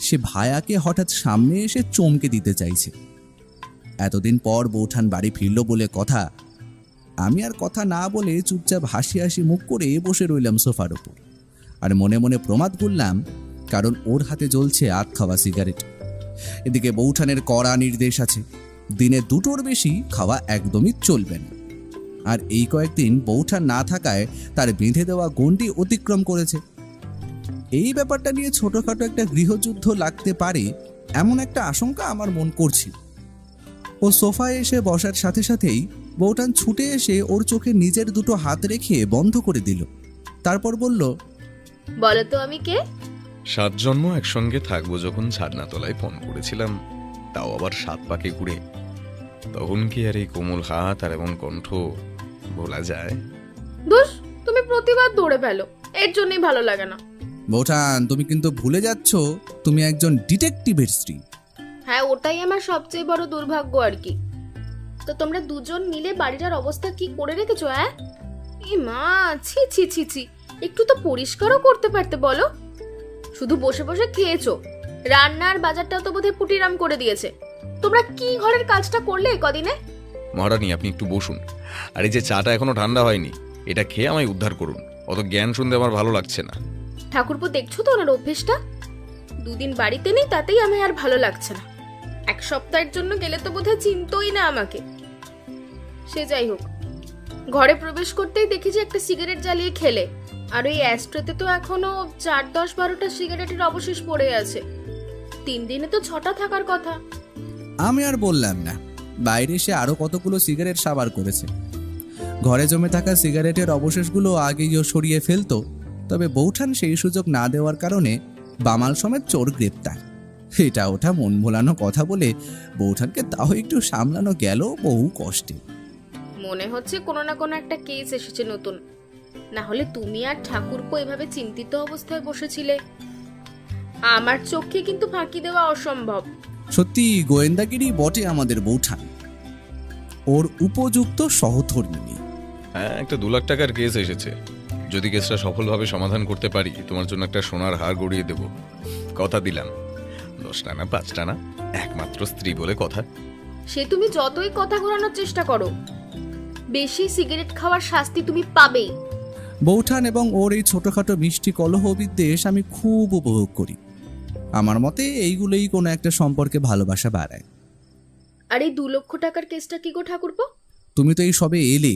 সে ভায়াকে হঠাৎ সামনে এসে চমকে দিতে চাইছে। এতদিন পর বৌঠান বাড়ি ফিরল বলে কথা। আমি আর কথা না বলে চুপচাপ হাসি হাসি মুখ করে বসে রইলাম সোফার ওপর, আর মনে মনে প্রমাদ করলাম, কারণ ওর হাতে জ্বলছে আধ খাওয়া সিগারেট। এদিকে বৌঠানের কড়া নির্দেশ আছে, দিনে 2টোর বেশি খাওয়া একদমই চলবে না। আর এই কয়েকদিন বৌঠান না থাকায় তার বেঁধে দেওয়া গণ্ডি অতিক্রম করেছে। এই ব্যাপারটা নিয়ে ছোটখাটো একটা গৃহযুদ্ধ লাগতে পারে এমন একটা আশঙ্কা আমার মন করছিল। ও সোফায় এসে বসার সাথে সাথেই বৌঠান ছুটে এসে ওর চোখে নিজের 2টো হাত রেখে বন্ধ করে দিল। তারপর বলল, বলো তো আমি কে? 7 জন্ম একসঙ্গে থাকবো যখন ছাদনাতলায় ফোন করেছিলাম, তাও আবার 7 পাকে ঘুরে, তখন কি আর এই কোমল হাত আর এবং কণ্ঠ বলা যায়? দোষ, তুমি প্রতিবার দৌড়ে ফেলো, এর জন্যই ভালো লাগে না। বৌঠান তুমি কিন্তু ভুলে যাচ্ছ তুমি একজন ডিটেকটিভের স্ত্রী। হ্যাঁ, ওটাই আমার সবচেয়ে বড় দুর্ভাগ্য আর কি। তো তোমরা দুজন মিলে বাড়িটার অবস্থা কি করে রেখেছো? হ্যাঁ, এ মা, ছি ছি ছি ছি, একটু তো পরিষ্কারও করতে পারতে বলো। শুধু বসে বসে খেয়েছো, রান্নার বাজারটাও তো বোধহয় পুটিরাম করে দিয়েছে। তোমরা কি ঘরের কাজটা করলে কদিনে? মহারানী আপনি একটু বসুন, আর এই যে চাটা এখনো ঠান্ডা হয়নি, এটা খেয়ে আমায় উদ্ধার করুন। অত জ্ঞান শুনতে আমার ভালো লাগছে না। ঠাকুরপো, দেখছো তো ওনার অভ্যেসটা? 2 দিন বাড়িতে নেই তাতেই আমার আর ভালো লাগছে না। 1 সপ্তাহের জন্য গেলে তো বোধহয় চিনতই না আমাকে। সে যাই হোক, ঘরে প্রবেশ করতেই দেখি যে একটা সিগারেট জ্বালিয়ে খেলে, আর ওই অ্যাস্ট্রেতে তো এখনো 4, 10, 12টা সিগারেটের অবশেষ পড়ে আছে। 3 দিনে তো 6টা থাকার কথা। আমি আর বললাম না। বাইরে সে আরো কতগুলো সিগারেট সাবার করেছে। ঘরে জমে থাকা সিগারেটের অবশেষগুলো আগেই ও সরিয়ে ফেলতো, তবে বৌঠান সেই সুযোগ না দেওয়ার কারণে বামাল সমেত চোর গ্রেপ্তার। এটা ওঠা মন ভোলানো কথা বলে বৌঠানকে তাও একটু সামলানো গেল বহু কষ্টে। মনে হচ্ছে কোনো না কোনো একটা কেস এসেছে নতুন, না হলে তুমি আর ঠাকুরপো এভাবে চিন্তিত অবস্থায় বসেছিলে। আমার চোখে কিন্তু ফাঁকি দেওয়া অসম্ভব। সত্যি গোয়েন্দাগিরি বটে আমাদের বৌঠান, ওর উপযুক্ত সহধর্মিনী। হ্যাঁ, একটা 2 লাখ টাকার কেস এসেছে। যদি কেসটা সফলভাবে সমাধান করতে পারি, তোমার জন্য একটা সোনার হার গড়িয়ে দেব। কথা দিলাম, 10টা না 5টা না, একমাত্র স্ত্রী বলে কথা। সে তুমি যতই কথা ঘোরানোর চেষ্টা করো, বেশি সিগারেট খাওয়ার শাস্তি তুমি পাবেই। বৌঠান এবং ওর এই ছোটখাটো মিষ্টি কলহ বিদ্বেষ আমি খুব উপভোগ করি। আমার মতে এইগুলোই কোনো একটা সম্পর্কে ভালোবাসা বাড়ায়। আর এই 2 লক্ষ টাকার কেসটা কি গো ঠাকুরপো? তুমি তো এই সবে এলে,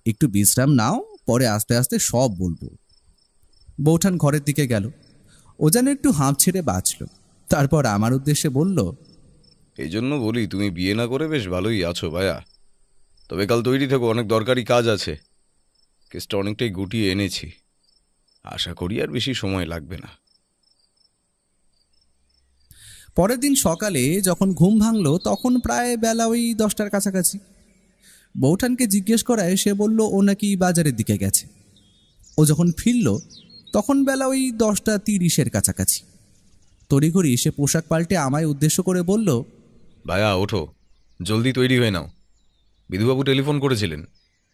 একটু বিশ্রাম নাও, পরে আস্তে আস্তে সব বলবো। বৌঠান ঘরের দিকে গেল। ও যেন একটু হাঁপ ছেড়ে বাঁচল। তারপর আমার উদ্দেশ্যে বলল, এই জন্য বলি তুমি বিয়ে না করে বেশ ভালোই আছো ভাইয়া। তবে কাল তৈরি থেকো, অনেক দরকারি কাজ আছে। কেসটা অনেকটাই গুটিয়ে এনেছি, আশা করি আর বেশি সময় লাগবে না। পরের দিন সকালে যখন ঘুম ভাঙলো তখন প্রায় বেলা ওই 10টার কাছাকাছি। বৌঠানকে জিজ্ঞেস করায় সে বলল ও নাকি বাজারের দিকে গেছে। ও যখন ফিরল তখন বেলা ওই 10টা 30-এর কাছাকাছি। তড়িঘড়ি সে পোশাক পাল্টে আমায় উদ্দেশ্য করে বলল, ভাইয়া ওঠো, জলদি তৈরি হয়ে নাও। বিধুবাবু টেলিফোন করেছিলেন,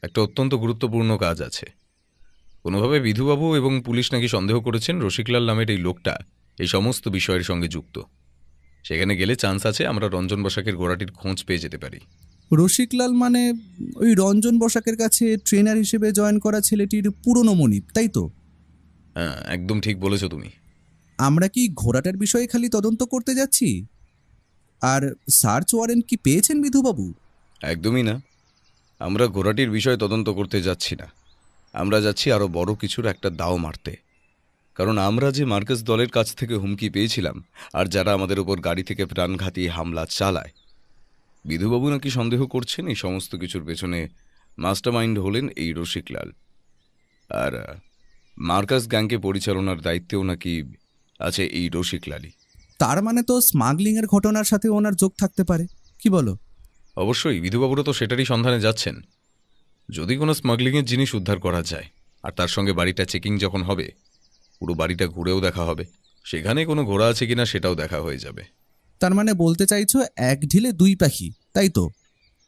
একটা অত্যন্ত গুরুত্বপূর্ণ কাজ আছে। কোনোভাবে বিধুবাবু এবং পুলিশ নাকি সন্দেহ করেছেন রসিকলাল নামের এই লোকটা এই সমস্ত বিষয়ের সঙ্গে যুক্ত। সেখানে গেলে চান্স আছে আমরা রঞ্জন বসাকের ঘোড়াটির খোঁজ পেয়ে যেতে পারি। রসিকলাল মানে ওই রঞ্জন বসাকের কাছে ট্রেনার হিসেবে জয়েন করা ছেলেটির পুরনো মনিব, তাই তো? হ্যাঁ, একদম ঠিক বলেছো তুমি। আমরা কি ঘোড়াটার বিষয়ে খালি তদন্ত করতে যাচ্ছি? আর সার্চ ওয়ারেন্ট কি পেয়েছেন বিধুবাবু? একদমই না, আমরা ঘোড়াটির বিষয়ে তদন্ত করতে যাচ্ছি না। আমরা যাচ্ছি আরও বড় কিছুর একটা দাও মারতে। কারণ আমরা যে মার্কাস দলের কাছ থেকে হুমকি পেয়েছিলাম আর যারা আমাদের উপর গাড়ি থেকে প্রাণঘাতী হামলা চালায়, বিধুবাবু নাকি সন্দেহ করছেন এই সমস্ত কিছুর পেছনে মাস্টারমাইন্ড হলেন এই রসিকলাল। আর মার্কাস গ্যাংকে পরিচালনার দায়িত্বেও নাকি আছে এই রসিকলালই। তার মানে তো স্মাগলিংয়ের ঘটনার সাথে ওনার যোগ থাকতে পারে, কি বলো? অবশ্যই বিধুবাবুরা তো সেটারই সন্ধানে যাচ্ছেন। যদি কোনো স্মাগলিংয়ের জিনিস উদ্ধার করা যায় আর তার সঙ্গে বাড়িটা চেকিং যখন হবে, পুরো বাড়িটা ঘুরেও দেখা হবে, সেখানে কোনো ঘোড়া আছে কিনা সেটাও দেখা হয়ে যাবে। তার মানে বলতে চাইছো এক ঢিলে দুই পাখি, তাই তো?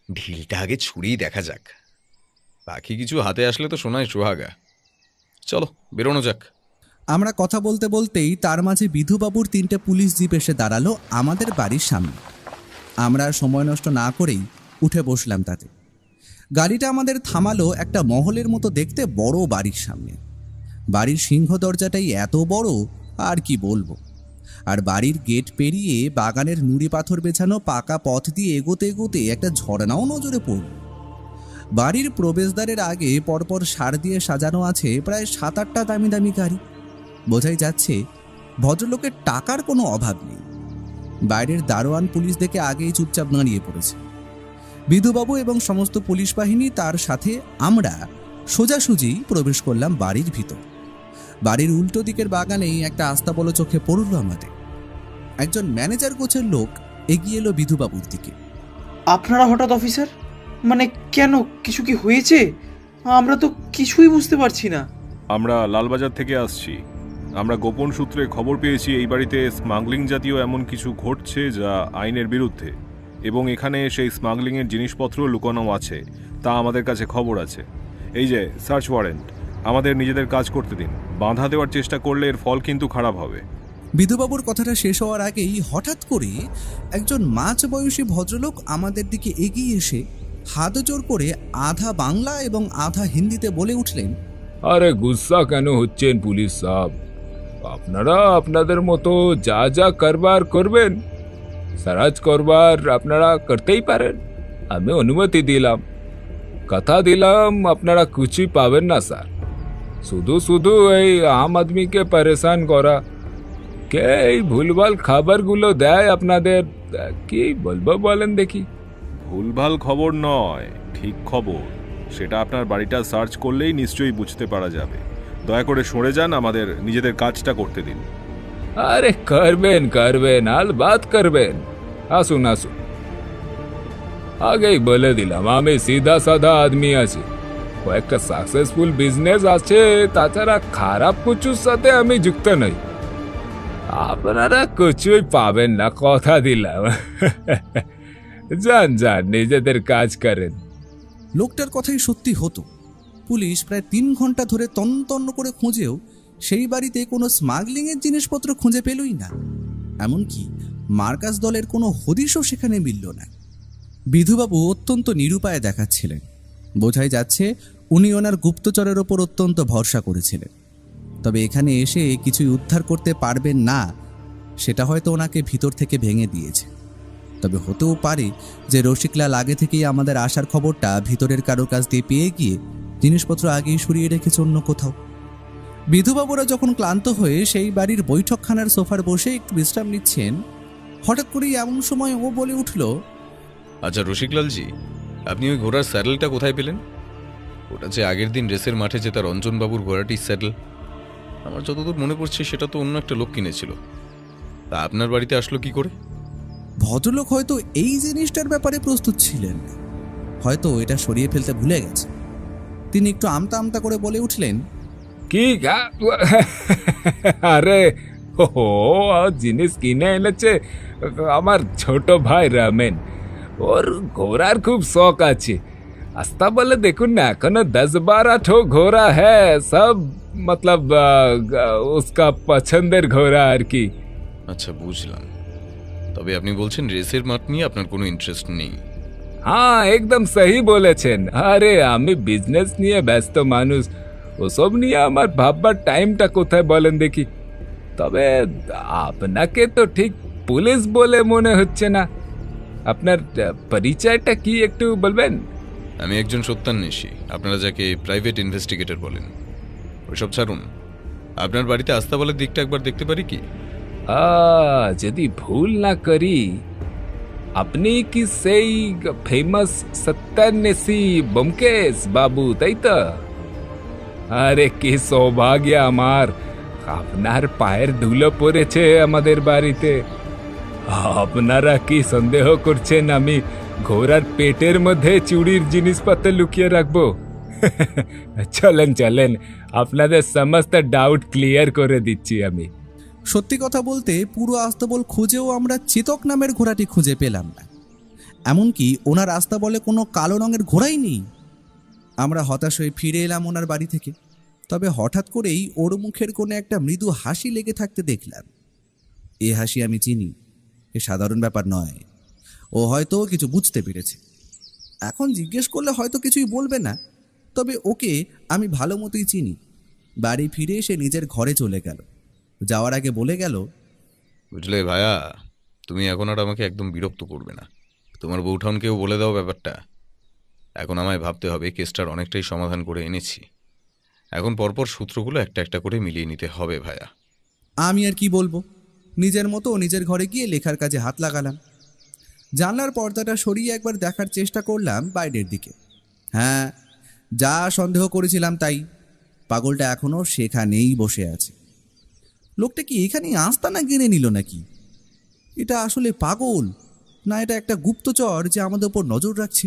ঢিলটা আগে ছুঁড়েই দেখা যাক, পাখি কিছু হাতে আসলে তো শোনায় সোহাগা। চলো বেরোনো যাক। আমরা কথা বলতে বলতেই তার মাঝে বিধুবাবুর 3টে পুলিশ জিপ এসে দাঁড়ালো আমাদের বাড়ির সামনে। আমরা আর সময় নষ্ট না করেই উঠে বসলাম তাতে। গাড়িটা আমাদের থামালো একটা মহলের মতো দেখতে বড় বাড়ির সামনে। বাড়ির সিংহ দরজাটাই এত বড় আর কি বলবো। আর বাড়ির গেট পেরিয়ে বাগানের নুড়ি পাথর বেছানো পাকা পথ দিয়ে এগোতে এগোতে একটা ঝর্ণাও নজরে পড়ল। বাড়ির প্রবেশদ্বারের আগে পরপর সার দিয়ে সাজানো আছে প্রায় 7-8টা দামি দামি গাড়ি। বোঝাই যাচ্ছে ভদ্রলোকের টাকার কোনো অভাব নেই। বাইরের দারোয়ান পুলিশ দেখে আগেই চুপচাপ দাঁড়িয়ে পড়েছে। বিধুবাবু এবং সমস্ত পুলিশ বাহিনী, তার সাথে আমরা সোজাসুজি প্রবেশ করলাম বাড়ির ভিতর। বাড়ির উল্টো দিকের বাগানেই একটা আস্তাবল চোখে পড়ল আমাদের। একজন ম্যানেজার গোছের লোক এগিয়ে এলো বিধুবাবুর দিকে। আপনারা হঠাৎ অফিসার? মানে কেন, কিছু কি হয়েছে? আমরা তো কিছুই বুঝতে পারছি না। আমরা লালবাজার থেকে আসছি। আমরা গোপন সূত্রে খবর পেয়েছি এই বাড়িতে স্মাগলিং জাতীয় এমন কিছু ঘটছে যা আইনের বিরুদ্ধে, এবং এখানে সেই স্মাগলিংয়ের জিনিসপত্র লুকানো আছে, তা আমাদের কাছে খবর আছে। এই যে সার্চ ওয়ারেন্ট, আমাদের নিজেদের কাজ করতে দিন। বাধা দেওয়ার চেষ্টা করলে এর ফল কিন্তু খারাপ হবে। বিধুবাবুর কথাটা শেষ হওয়ার আগেই হঠাৎ করে একজন মাঝবয়সী ভদ্রলোক আমাদের দিকে এগিয়ে এসে হাত জোর করে আধা বাংলা এবং আধা হিন্দিতে বলে উঠলেন, আরে গুসা কেন হচ্ছেন পুলিশ সাহেব? আপনারা আপনাদের মতো যা যা করবার করবেন, সারাজ করবার আপনারা করতেই পারেন। আমি অনুমতি দিলাম, কথা দিলাম, আপনারা কিছুই পাবেন না স্যার। শুধু শুধু এই আম আদমিকে পরেশান করা, কে এই ভুলভাল খাবারগুলো দেয় আপনাদের, কি বলবো বলেন দেখি? ভুলভাল খবর নয়, ঠিক খবর। সেটা আপনার বাড়িটা সার্চ করলেই নিশ্চয়ই বুঝতে পারা যাবে। দয়া করে সরে যান, আমাদের নিজেদের কাজটা করতে দিন। আরে করবেন করবেন, আলবাত করবেন। আসুন আসুন, আগেই বলে দিলাম আমি সিধা সাদা আদমি আছি। একটা সাকসেসফুল বিজনেস আছে, তাছাড়া খারাপ কিছুর সাথে আমি যুক্ত নই। আপনারা কিছুই পাবেন না, কথা দিলাম। যান যান, নিজেদের কাজ করেন। লোকটার কথাই সত্যি হতো। পুলিশ প্রায় 3 ঘন্টা ধরে তন্ন করে খুঁজেও সেই বাড়িতে কোনো স্মাগলিংয়ের জিনিসপত্র খুঁজে পেলই না। এমনকি মার্কাস দলের কোনো হদিশও সেখানে মিলল না। বিধুবাবু অত্যন্ত নিরুপায় দেখাচ্ছিলেন। বোঝাই যাচ্ছে উনি ওনার গুপ্তচরের ওপর অত্যন্ত ভরসা করেছিলেন। তবে এখানে এসে কিছুই উদ্ধার করতে পারবেন না, সেটা হয়তো ওনাকে ভিতর থেকে ভেঙে দিয়েছে। তবে হতেও পারে যে রসিকলাল আগে থেকেই আমাদের আসার খবরটা ভিতরের কারো কাছ দিয়ে পেয়ে গিয়ে জিনিসপত্র আগেই সরিয়ে রেখেছে অন্য কোথাও। বিধুবাবুরা যখন ক্লান্ত হয়ে সেই বাড়ির বৈঠকখানার সোফার বসে একটু বিশ্রাম নিচ্ছেন, হঠাৎ করেই এমন সময় ও বলে উঠল, আচ্ছা রসিকলালজি, আপনি ওই ঘোড়ার স্যাডেলটা কোথায় পেলেন? ওটা যে আগের দিন রেসের মাঠে যে তার রঞ্জনবাবুর ঘোড়াটির স্যাডেল, আমার যতদূর মনে পড়ছে সেটা তো অন্য একটা লোক কিনেছিল। তা আপনার বাড়িতে আসলো কি করে? ভদ্রলোক হয়তো এই জিনিসটার ব্যাপারে প্রস্তুত ছিলেন, হয়তো এটা সরিয়ে ফেলতে ভুলে গেছে। তিনি একটু আমতা আমতা করে বলে উঠলেন, কি আরে ও জিনিস কিনে এনেছে আমার ছোট ভাই রামেন। ওর ঘোড়ার খুব শখ আছে। আস্তা বলে দেখুন না, এখনো 10-12 ঘোড়া হ্যাঁ, সব মতলব উসকা পছন্দের ঘোড়া আর কি। আচ্ছা বুঝলাম। তবে আপনি বলছেন রেসের মাঠ নিয়ে আপনার কোনো ইন্টারেস্ট নেই? হ্যাঁ একদম সহি বলেছেন। আরে আমি বিজনেস নিয়ে ব্যস্ত মানুষ, ওসব নিয়ে আমার ভাববার টাইমটা কোথায় বলেন দেখি। তবে আপনাকে তো ঠিক পুলিশ বলে মনে হচ্ছে না। আপনার পরিচয়টা কি একটু বলবেন? আমি একজন সত্যান্বেষী, আপনারা যাকে প্রাইভেট ইনভেস্টিগেটর বলেন। ওইসব ছাড়ুন, আপনার বাড়িতে আস্তাবলের দিকটা একবার দেখতে পারি কি? যদি ভুল না করি আপনি কি সেই ফেমাস সত্যান্বেষী ব্যোমকেশ বাবু, তাই তো? আরে কি সৌভাগ্য আমার, আপনার পায়ের ধুলো পড়েছে আমাদের বাড়িতে। আপনারা কি সন্দেহ করছেন আমি ঘোড়ার পেটের মধ্যে চুরির জিনিসপত্র লুকিয়ে রাখবো? চলেন চলেন, আপনাদের সমস্ত ডাউট ক্লিয়ার করে দিচ্ছি আমি। সত্যি কথা বলতে পুরো আস্তাবল খুঁজেও আমরা চেতক নামের ঘোড়াটি খুঁজে পেলাম না। এমনকি ওনার আস্তাবলে কোনো কালো রঙের ঘোড়াই নেই। আমরা হতাশ হয়ে ফিরে এলাম ওনার বাড়ি থেকে। তবে হঠাৎ করেই ওর মুখের কোনো একটা মৃদু হাসি লেগে থাকতে দেখলাম। এ হাসি আমি চিনি, এ সাধারণ ব্যাপার নয়। ও হয়তো কিছু বুঝতে পেরেছে। এখন জিজ্ঞেস করলে হয়তো কিছুই বলবে না, তবে ওকে আমি ভালো মতোই চিনি। বাড়ি ফিরে সে নিজের ঘরে চলে গেল। যাওয়ার আগে বলে গেল, বুঝলে ভাইয়া, তুমি এখন আর আমাকে একদম বিরক্ত করবে না। তোমার বউঠানকেও বলে দাও ব্যাপারটা। এখন আমায় ভাবতে হবে, কেসটার অনেকটাই সমাধান করে এনেছি। এখন পরপর সূত্রগুলো একটা একটা করে মিলিয়ে নিতে হবে ভাইয়া। আমি আর কি বলবো, নিজের মতো নিজের ঘরে গিয়ে লেখার কাজে হাত লাগালাম। জানলার পর্দাটা সরিয়ে একবার দেখার চেষ্টা করলাম বাইরের দিকে। হ্যাঁ, যা সন্দেহ করেছিলাম তাই। পাগলটা এখনো সেখানেই বসে আছে। লোকটা কি এখানেই আস্তানা কিনে নিল নাকি? এটা আসলে পাগল, না এটা একটা গুপ্তচর যে আমাদের উপর নজর রাখছে?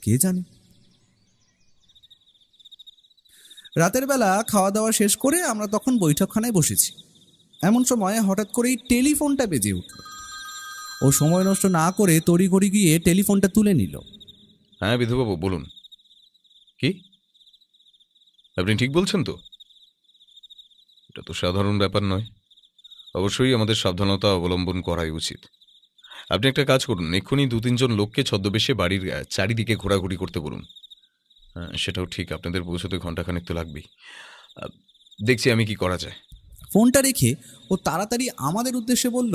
কে জানে। রাতের বেলা খাওয়া দাওয়া শেষ করে আমরা তখন বৈঠকখানায় বসেছি। এমন সময় হঠাৎ করেই টেলিফোনটা বেজে উঠল। ও সময় নষ্ট না করে তড়িঘড়ি গিয়ে টেলিফোনটা তুলে নিল। হ্যাঁ বিধুবাবু, বলুন। কি আপনি ঠিক বলছেন তো? এটা তো সাধারণ ব্যাপার নয়। অবশ্যই আমাদের সাবধানতা অবলম্বন করাই উচিত। আপনি একটা কাজ করুন, এক্ষুনি 2-3 জন লোককে ছদ্মবেশে বাড়ির চারিদিকে ঘোরাঘুরি করতে বলুন। সেটাও ঠিক, আপনাদের পৌঁছতে ঘন্টাখানেক তো লাগবেই। দেখছি আমি কি করা যায়। ফোনটা রেখে ও তাড়াতাড়ি আমাদের উদ্দেশ্যে বলল,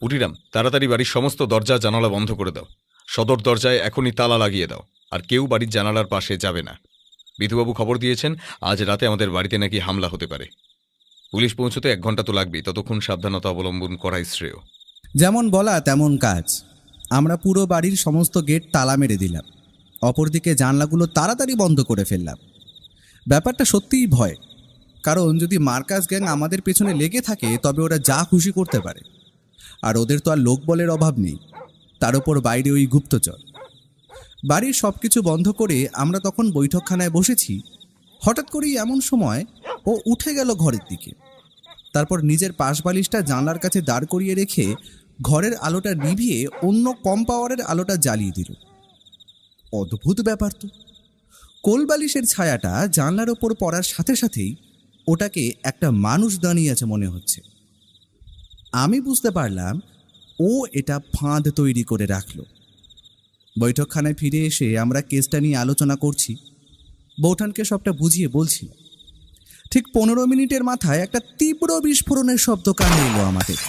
পুটিরাম, তাড়াতাড়ি বাড়ির সমস্ত দরজা জানালা বন্ধ করে দাও। সদর দরজায় এখনই তালা লাগিয়ে দাও, আর কেউ বাড়ির জানালার পাশে যাবে না। বিধুবাবু খবর দিয়েছেন আজ রাতে আমাদের বাড়িতে নাকি হামলা হতে পারে। পুলিশ পৌঁছতে 1 ঘন্টা তো লাগবেই, ততক্ষণ সাবধানতা অবলম্বন করাই শ্রেয়। যেমন বলা তেমন কাজ। আমরা পুরো বাড়ির সমস্ত গেট তালা মেরে দিলাম, অপরদিকে জানলাগুলো তাড়াতাড়ি বন্ধ করে ফেললাম। ব্যাপারটা সত্যিই ভয়, কারণ যদি মার্কাস গ্যাং আমাদের পেছনে লেগে থাকে তবে ওরা যা খুশি করতে পারে। আর ওদের তো আর লোকবলের অভাব নেই, তার উপর বাইরে ওই গুপ্তচর। বাড়ির সব কিছু বন্ধ করে আমরা তখন বৈঠকখানায় বসেছি। হঠাৎ করেই এমন সময় ও উঠে গেল ঘরের দিকে। তারপর নিজের পাশ বালিশটা জানলার কাছে দাঁড় করিয়ে রেখে ঘরের আলোটা নিভিয়ে অন্য কম পাওয়ারের আলোটা জ্বালিয়ে দিল। অদ্ভুত ব্যাপার তো, কোল বালিশের ছায়াটা জানলার ওপর পড়ার সাথে সাথেই ওটাকে একটা মানুষ দাঁড়িয়ে আছে মনে হচ্ছে। আমি বুঝতে পারলাম ও এটা ফাঁদ তৈরি করে রাখলো। বৈঠকখানায় ফিরে এসে আমরা কেসটা নিয়ে আলোচনা করছি। বৌঠানকে সবটা বুঝিয়ে বলছি। ঠিক 15 মিনিটের মাথায় একটা তীব্র বিস্ফোরণের শব্দ কানে এলো আমাদের।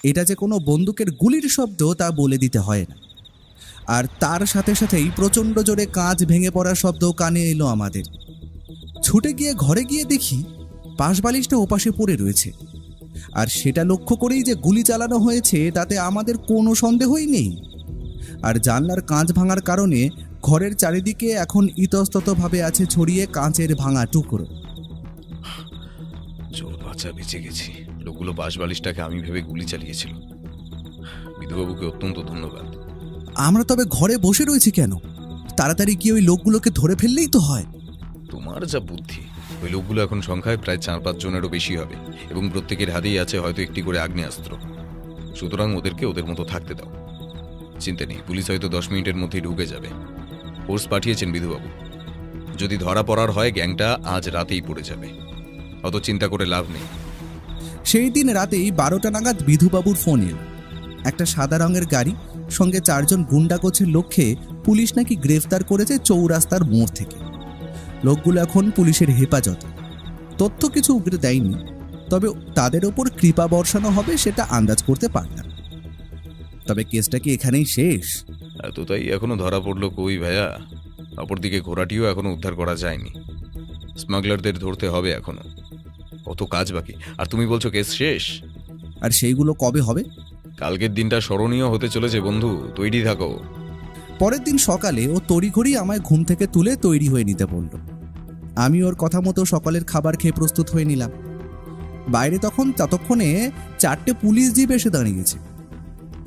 এটা যে কোনো বন্দুকের গুলির শব্দ তা বলে দিতে হয় না। আর তার সাথে সাথেই প্রচণ্ড জোরে কাঁচ ভেঙে পড়ার শব্দও কানে এলো আমাদের। ছুটে গিয়ে ঘরে গিয়ে দেখি পাশবালিশটা ওপাশে পড়ে রয়েছে। আর সেটা লক্ষ্য করেই যে গুলি চালানো হয়েছে তাতে আমাদের কোনো সন্দেহই নেই। আর জানলার কাঁচ ভাঙার কারণে ঘরের চারিদিকে এখন ইতস্ততভাবে আছে ছড়িয়ে কাঁচের ভাঙা টুকরো। জোর বাঁচা বেঁচে গেছি। লোকগুলো বাঁশবালিশটাকে আমি ভেবে গুলি চালিয়েছিল। বিধুবাবুকে অত্যন্ত ধন্যবাদ। আমরা তবে ঘরে বসে রয়েছি কেন? তাড়াতাড়ি গিয়ে ওই লোকগুলোকে ধরে ফেললেই তো হয়। তোমার যা বুদ্ধি! ওই লোকগুলো এখন সংখ্যায় প্রায় 4-5 জনেরও বেশি হবে, এবং প্রত্যেকের হাতেই আছে হয়তো একটি করে আগ্নেয়াস্ত্র। সুতরাং ওদেরকে ওদের মতো থাকতে দাও। চিন্তা নেই, পুলিশ হয়তো 10 মিনিটের মধ্যেই ঢুকে যাবে। ফোর্স পাঠিয়েছেন বিধুবাবু। যদি ধরা পড়ার হয় গ্যাংটা আজ রাতেই পড়ে যাবে, অত চিন্তা করে লাভ নেই। সেই দিন রাতেই 12টা নাগাদ বিধুবাবুর ফোন এল। একটা সাদা রঙের গাড়ি সঙ্গে 4 জন গুন্ডা গোছের লক্ষ্যে পুলিশ নাকি গ্রেফতার করেছে চৌরাস্তার মোড় থেকে। লোকগুলো এখন পুলিশের হেফাজতে। তথ্য কিছু উগরে দেয়নি, তবে তাদের ওপর কৃপা বর্ষানো হবে সেটা আন্দাজ করতে পারলাম। তবে কেসটা কি এখানেই শেষ? এতটাই এখনো ধরা পড়লো কই ভাইয়া? অপরদিকে ঘোড়াটিও এখনো উদ্ধার করা যায়নি। স্মাগলারদের ধরতে হবে এখনো, কত কাজ বাকি। আর তুমি বলছো কেস শেষ? আর সেইগুলো কবে হবে? কালকের দিনটা স্মরণীয় হতে চলেছে বন্ধু, তৈরি থাকো। পরের দিন সকালে ও তড়িঘড়ি আমায় ঘুম থেকে তুলে তৈরি হয়ে নিতে বলল। আমি ওর কথা মতো সকালের খাবার খেয়ে প্রস্তুত হয়ে নিলাম। বাইরে ততক্ষণে 4টে পুলিশ জিপ এসে দাঁড়িয়েছে।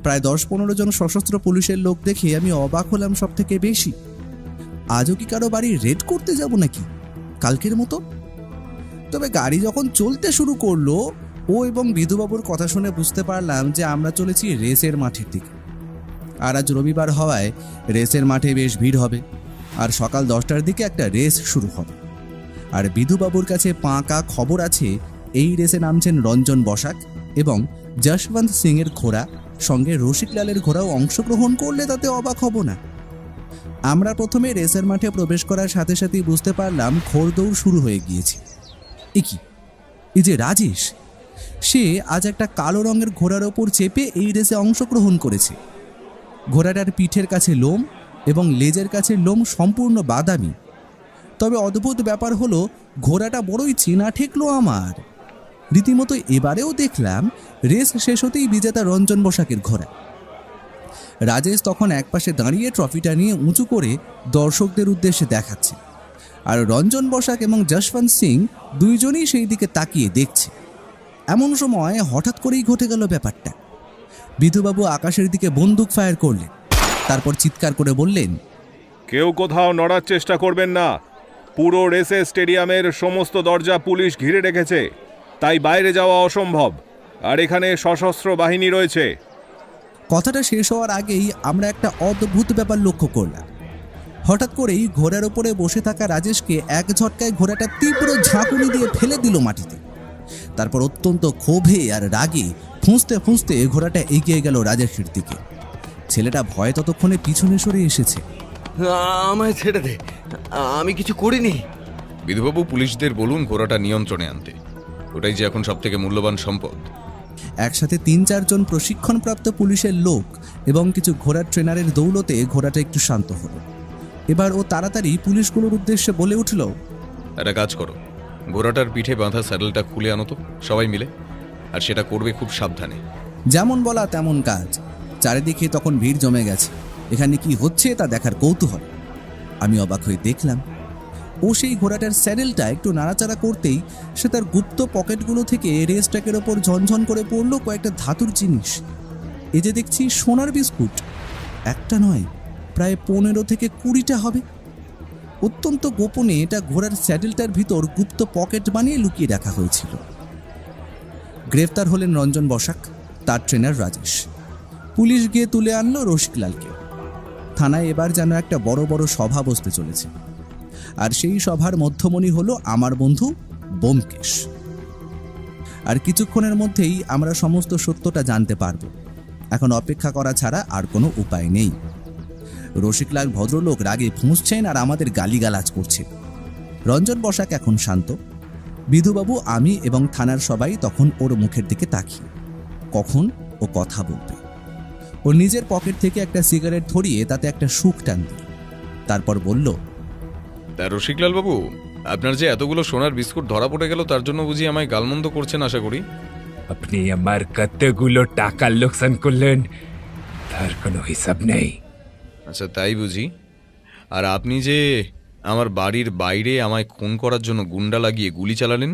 প্রায় 10-15 জন সশস্ত্র পুলিশের লোক দেখে আমি অবাক হলাম সব থেকে বেশি। আজও কি কারো বাড়ি রেড করতে যাব নাকি কালকের মতো? তবে গাড়ি যখন চলতে শুরু করলো, ও এবং বিধুবাবুর কথা শুনে বুঝতে পারলাম যে আমরা চলেছি রেসের মাঠের দিকে। আর আজ রবিবার হওয়ায় রেসের মাঠে বেশ ভিড় হবে, আর সকাল 10টার দিকে একটা রেস শুরু হবে। আর বিধুবাবুর কাছে পাকা খবর আছে এই রেসে নামছেন রঞ্জন বসাক এবং যশবন্ত সিং এর ঘোড়া, সঙ্গে রসিকলালের ঘোড়াও অংশগ্রহণ করলে তাতে অবাক হব না। আমরা প্রথমে রেসের মাঠে প্রবেশ করার সাথে সাথেই বুঝতে পারলাম ঘোড়দৌড় শুরু হয়ে গিয়েছে। এই যে রাজেশ, সে আজ একটা কালো রঙের ঘোড়ার ওপর চেপে এই রেসে অংশগ্রহণ করেছে। ঘোড়াটার পিঠের কাছে লোম এবং লেজের কাছে লোম সম্পূর্ণ বাদামি। তবে অদ্ভুত ব্যাপার হলো, ঘোড়াটা বড়ই চেনা ঠেকলো আমার। রীতিমতো এবারেও দেখলাম রেস শেষ হতেই বিজেতা রঞ্জন বসাকের ঘোড়া। রাজেশ তখন একপাশে দাঁড়িয়ে ট্রফিটা নিয়ে উঁচু করে দর্শকদের উদ্দেশ্যে দেখাচ্ছে, আর রঞ্জন বসাক এবং যশবন্ত সিং দুইজনই সেই দিকে তাকিয়ে দেখছে। এমন সময় হঠাৎ করেই ঘটে গেল ব্যাপারটা। বিধুবাবু আকাশের দিকে বন্দুক ফায়ার করলেন, তারপর চিৎকার করে বললেন, কেউ কোথাও নড়ার চেষ্টা করবেন না। পুরো রেসে স্টেডিয়ামের সমস্ত দরজা পুলিশ ঘিরে রেখেছে, তাই বাইরে যাওয়া অসম্ভব। আর এখানে সশস্ত্র বাহিনী রয়েছে। কথাটা শেষ হওয়ার আগেই আমরা একটা অদ্ভুত ব্যাপার লক্ষ্য করলাম। হঠাৎ করেই ঘোড়ার ওপরে বসে থাকা রাজেশকে এক ঝটকায় ঘোড়াটা তীব্র ঝাঁকুনি দিয়ে ফেলে দিল মাটিতে। তারপর অত্যন্ত ক্ষোভে আর রাগে ফুঁসতে ফুঁসতে ঘোড়াটা এগিয়ে গেল রাজেশের দিকে। ছেলেটা ভয়ে ততক্ষণে পিছনে সরে এসেছে। আমায় ছেড়ে দে, আমি কিছু করিনি। বিধুবাবু, পুলিশদের বলুন ঘোড়াটা নিয়ন্ত্রণে আনতে, ওটাই যে এখন সব থেকে মূল্যবান সম্পদ। একসাথে 3-4 জন প্রশিক্ষণপ্রাপ্ত পুলিশের লোক এবং কিছু ঘোড়ার ট্রেনারের দৌলতে ঘোড়াটা একটু শান্ত হলো। এবার ও তাড়াতাড়ি পুলিশগুলোর উদ্দেশ্যে বলে উঠল, একটা কাজ করো, ঘোড়াটার পিঠে বাঁধা স্যাডেলটা খুলে আনো তো সবাই মিলে, আর সেটা করবে খুব সাবধানে। যেমন বলা তেমন কাজ। চারিদিকে তখন ভিড় জমে গেছে। এখানে কি হচ্ছে তা দেখার কৌতূহল। আমি অবাক হয়ে দেখলাম, ও সেই ঘোড়াটার স্যাডেলটা একটু নাড়াচাড়া করতেই সে তার গুপ্ত পকেটগুলো থেকে রেস ট্র্যাকের ওপর ঝনঝন করে পড়লো কয়েকটা ধাতুর জিনিস। এ যে দেখছি সোনার বিস্কুট, একটা নয়, প্রায় 15 থেকে 20টা হবে। অত্যন্ত গোপনে এটা ঘোড়ার স্যাডেলটার ভিতর গুপ্ত পকেট বানিয়ে লুকিয়ে রাখা হয়েছিল। গ্রেফতার হলেন রঞ্জন বসাক, তার ট্রেনার রাজেশ। পুলিশ গিয়ে তুলে আনলো রসিকলালকে। থানায় এবার যেন একটা বড় বড় সভা বসতে চলেছে, আর সেই সভার মধ্যমণি হলো আমার বন্ধু ব্যোমকেশ। আর কিছুক্ষণের মধ্যেই আমরা সমস্ত সত্যটা জানতে পারব। এখন অপেক্ষা করা ছাড়া আর কোনো উপায় নেই। রসিকলাল ভদ্রলোক রাগে ফুঁসছেন আর আমাদের গালিগালাজ করছে। রঞ্জন বসাক এখন শান্ত। বিধুবাবু, আমি এবং থানার সবাই তখন ওর মুখের দিকে তাকিয়ে, কখন ও কথা বলবে। ও নিজের পকেট থেকে একটা সিগারেট ধরিয়ে তাতে একটা সুখ টান দিল, তারপর বলল, তা রসিকলাল বাবু, আপনার যে এতগুলো সোনার বিস্কুট ধরা পড়ে গেল তার জন্য বুঝি আমায় গালমন্দ করছেন আশা করি? আপনি আমার কতগুলো টাকা লোকসান করলেন তার কোনো হিসাব নেই। আচ্ছা, তাই বুঝি। আর আপনি যে আমার বাড়ির বাইরে আমায় খুন করার জন্য গুন্ডা লাগিয়ে গুলি চালালেন,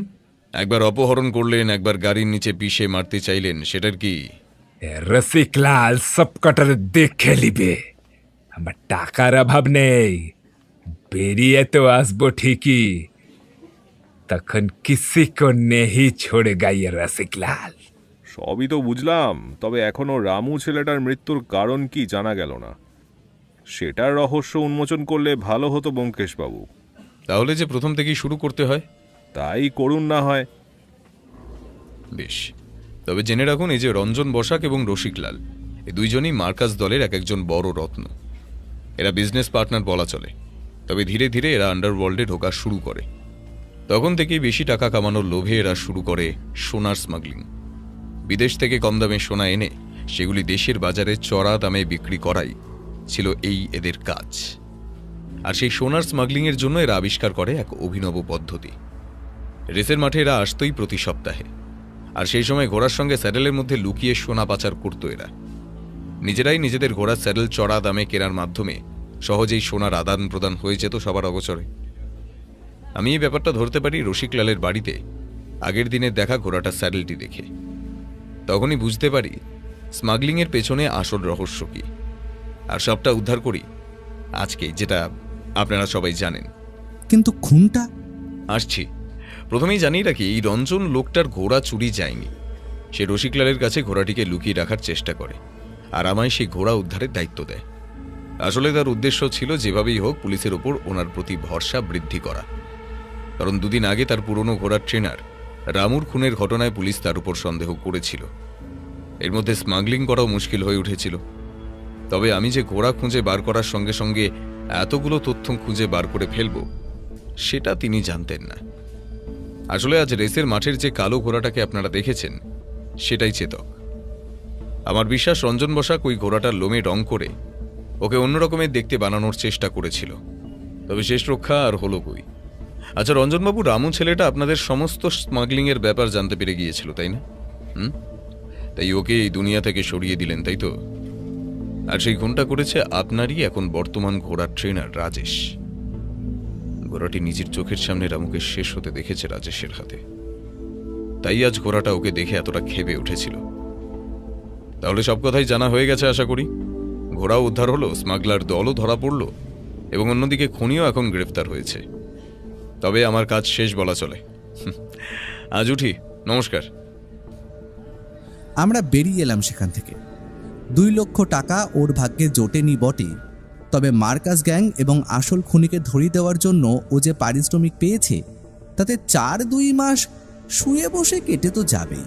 একবার অপহরণ করলেন, একবার গাড়ির নিচে পিষে মারতে চাইলেন, সেটার কি? রসিকলাল সব কটা দেখে নিবে। আমার টাকার অভাব নেই, বেরিয়ে তো আসবো ঠিকই, তখন কিসি কো নেহি ছোড়েগা ইয়ে রসিকলাল। সবই তো বুঝলাম, তবে এখনো রামু ছেলেটার মৃত্যুর কারণ কি জানা গেল না। সেটার রহস্য উন্মোচন করলে ভালো হতো ব্যোমকেশ বাবু। তাহলে যে প্রথম থেকেই শুরু করতে হয়? তাই করুন না হয়। বেশ, তবে জেনে রাখুন, এই যে রঞ্জন বসাক এবং রসিকলাল, এই দুইজনই মার্কাস দলের এক একজন বড় রত্ন। এরা বিজনেস পার্টনার বলা চলে। তবে ধীরে ধীরে এরা আন্ডারওয়ার্ল্ডে ঢোকা শুরু করে। তখন থেকেই বেশি টাকা কামানোর লোভে এরা শুরু করে সোনার স্মাগলিং। বিদেশ থেকে কম দামে সোনা এনে সেগুলি দেশের বাজারে চড়া দামে বিক্রি করাই ছিল এই এদের কাজ। আর সেই সোনার স্মাগলিংয়ের জন্য এরা আবিষ্কার করে এক অভিনব পদ্ধতি। রেসের মাঠে এরা আসতই প্রতি সপ্তাহে, আর সেই সময় ঘোড়ার সঙ্গে স্যাডেলের মধ্যে লুকিয়ে সোনা পাচার করত এরা। নিজেরাই নিজেদের ঘোড়ার স্যাডেল চড়া দামে কেনার মাধ্যমে সহজেই সোনার আদান প্রদান হয়ে যেত সবার অগোচরে। আমি এই ব্যাপারটা ধরতে পারি রসিকলালের বাড়িতে আগের দিনের দেখা ঘোড়াটার স্যাডেলটি দেখে। তখনই বুঝতে পারি স্মাগলিংয়ের পেছনে আসল রহস্য কি, আর সবটা উদ্ধার করি আজকে, যেটা আপনারা সবাই জানেন। কিন্তু খুনটা? আসছি। প্রথমেই জানিয়ে রাখি, এই রঞ্জন লোকটার ঘোড়া চুরি যায়নি। সে রসিকলালের কাছে ঘোড়াটিকে লুকিয়ে রাখার চেষ্টা করে, আর আমায় সেই ঘোড়া উদ্ধারের দায়িত্ব দেয়। আসলে তার উদ্দেশ্য ছিল যেভাবেই হোক পুলিশের ওপর ওনার প্রতি ভরসা বৃদ্ধি করা, কারণ দুদিন আগে তার পুরনো ঘোড়ার ট্রেনার রামুর খুনের ঘটনায় পুলিশ তার উপর সন্দেহ করেছিল। এর মধ্যে স্মাগলিং করাও মুশকিল হয়ে উঠেছিল। তবে আমি যে ঘোড়া খুঁজে বার করার সঙ্গে সঙ্গে এতগুলো তথ্য খুঁজে বার করে ফেলব, সেটা তিনি জানতেন না। আসলে আজ রেসের মাঠের যে কালো ঘোড়াটাকে আপনারা দেখেছেন, সেটাই চেতক। আমার বিশ্বাস রঞ্জন বসাক ওই ঘোড়াটার লোমে রং করে ওকে অন্যরকমের দেখতে বানানোর চেষ্টা করেছিল, তবে শেষ রক্ষা আর হলো কই। আচ্ছা রঞ্জনবাবু, রামু ছেলেটা আপনাদের সমস্ত স্মাগলিংয়ের ব্যাপার জানতে পেরে গিয়েছিল, তাই না? তাই ওকে এই দুনিয়া থেকে সরিয়ে দিলেন, তাই তো? আর সেই খুনটা করেছে আপনারই এখন বর্তমান ঘোড়ার ট্রেনার রাজেশ। ঘোড়াটি নিজের চোখের সামনে রামুকে শেষ হতে দেখেছে রাজেশের হাতে, তাই আজ ঘোড়াটা ওকে দেখে এতটা ক্ষেপে উঠেছিল। তাহলে সব কথাই জানা হয়ে গেছে আশা করি। ঘোড়াও উদ্ধার হলো, স্মাগলার দলও ধরা পড়ল, এবং অন্যদিকে খুনিও এখন গ্রেফতার হয়েছে। তবে আমার কাজ শেষ বলা চলে। আজ উঠি, নমস্কার। আমরা বেরিয়ে এলাম সেখান থেকে। 2 লক্ষ টাকা ওর ভাগ্যে জোটেনি বটে, তবে মার্কাস গ্যাং এবং আসল খুনিকে ধরিয়ে দেওয়ার জন্য ও যে পারিশ্রমিক পেয়েছে, তাতে 4-2 মাস শুয়ে বসে কেটে তো যাবেই।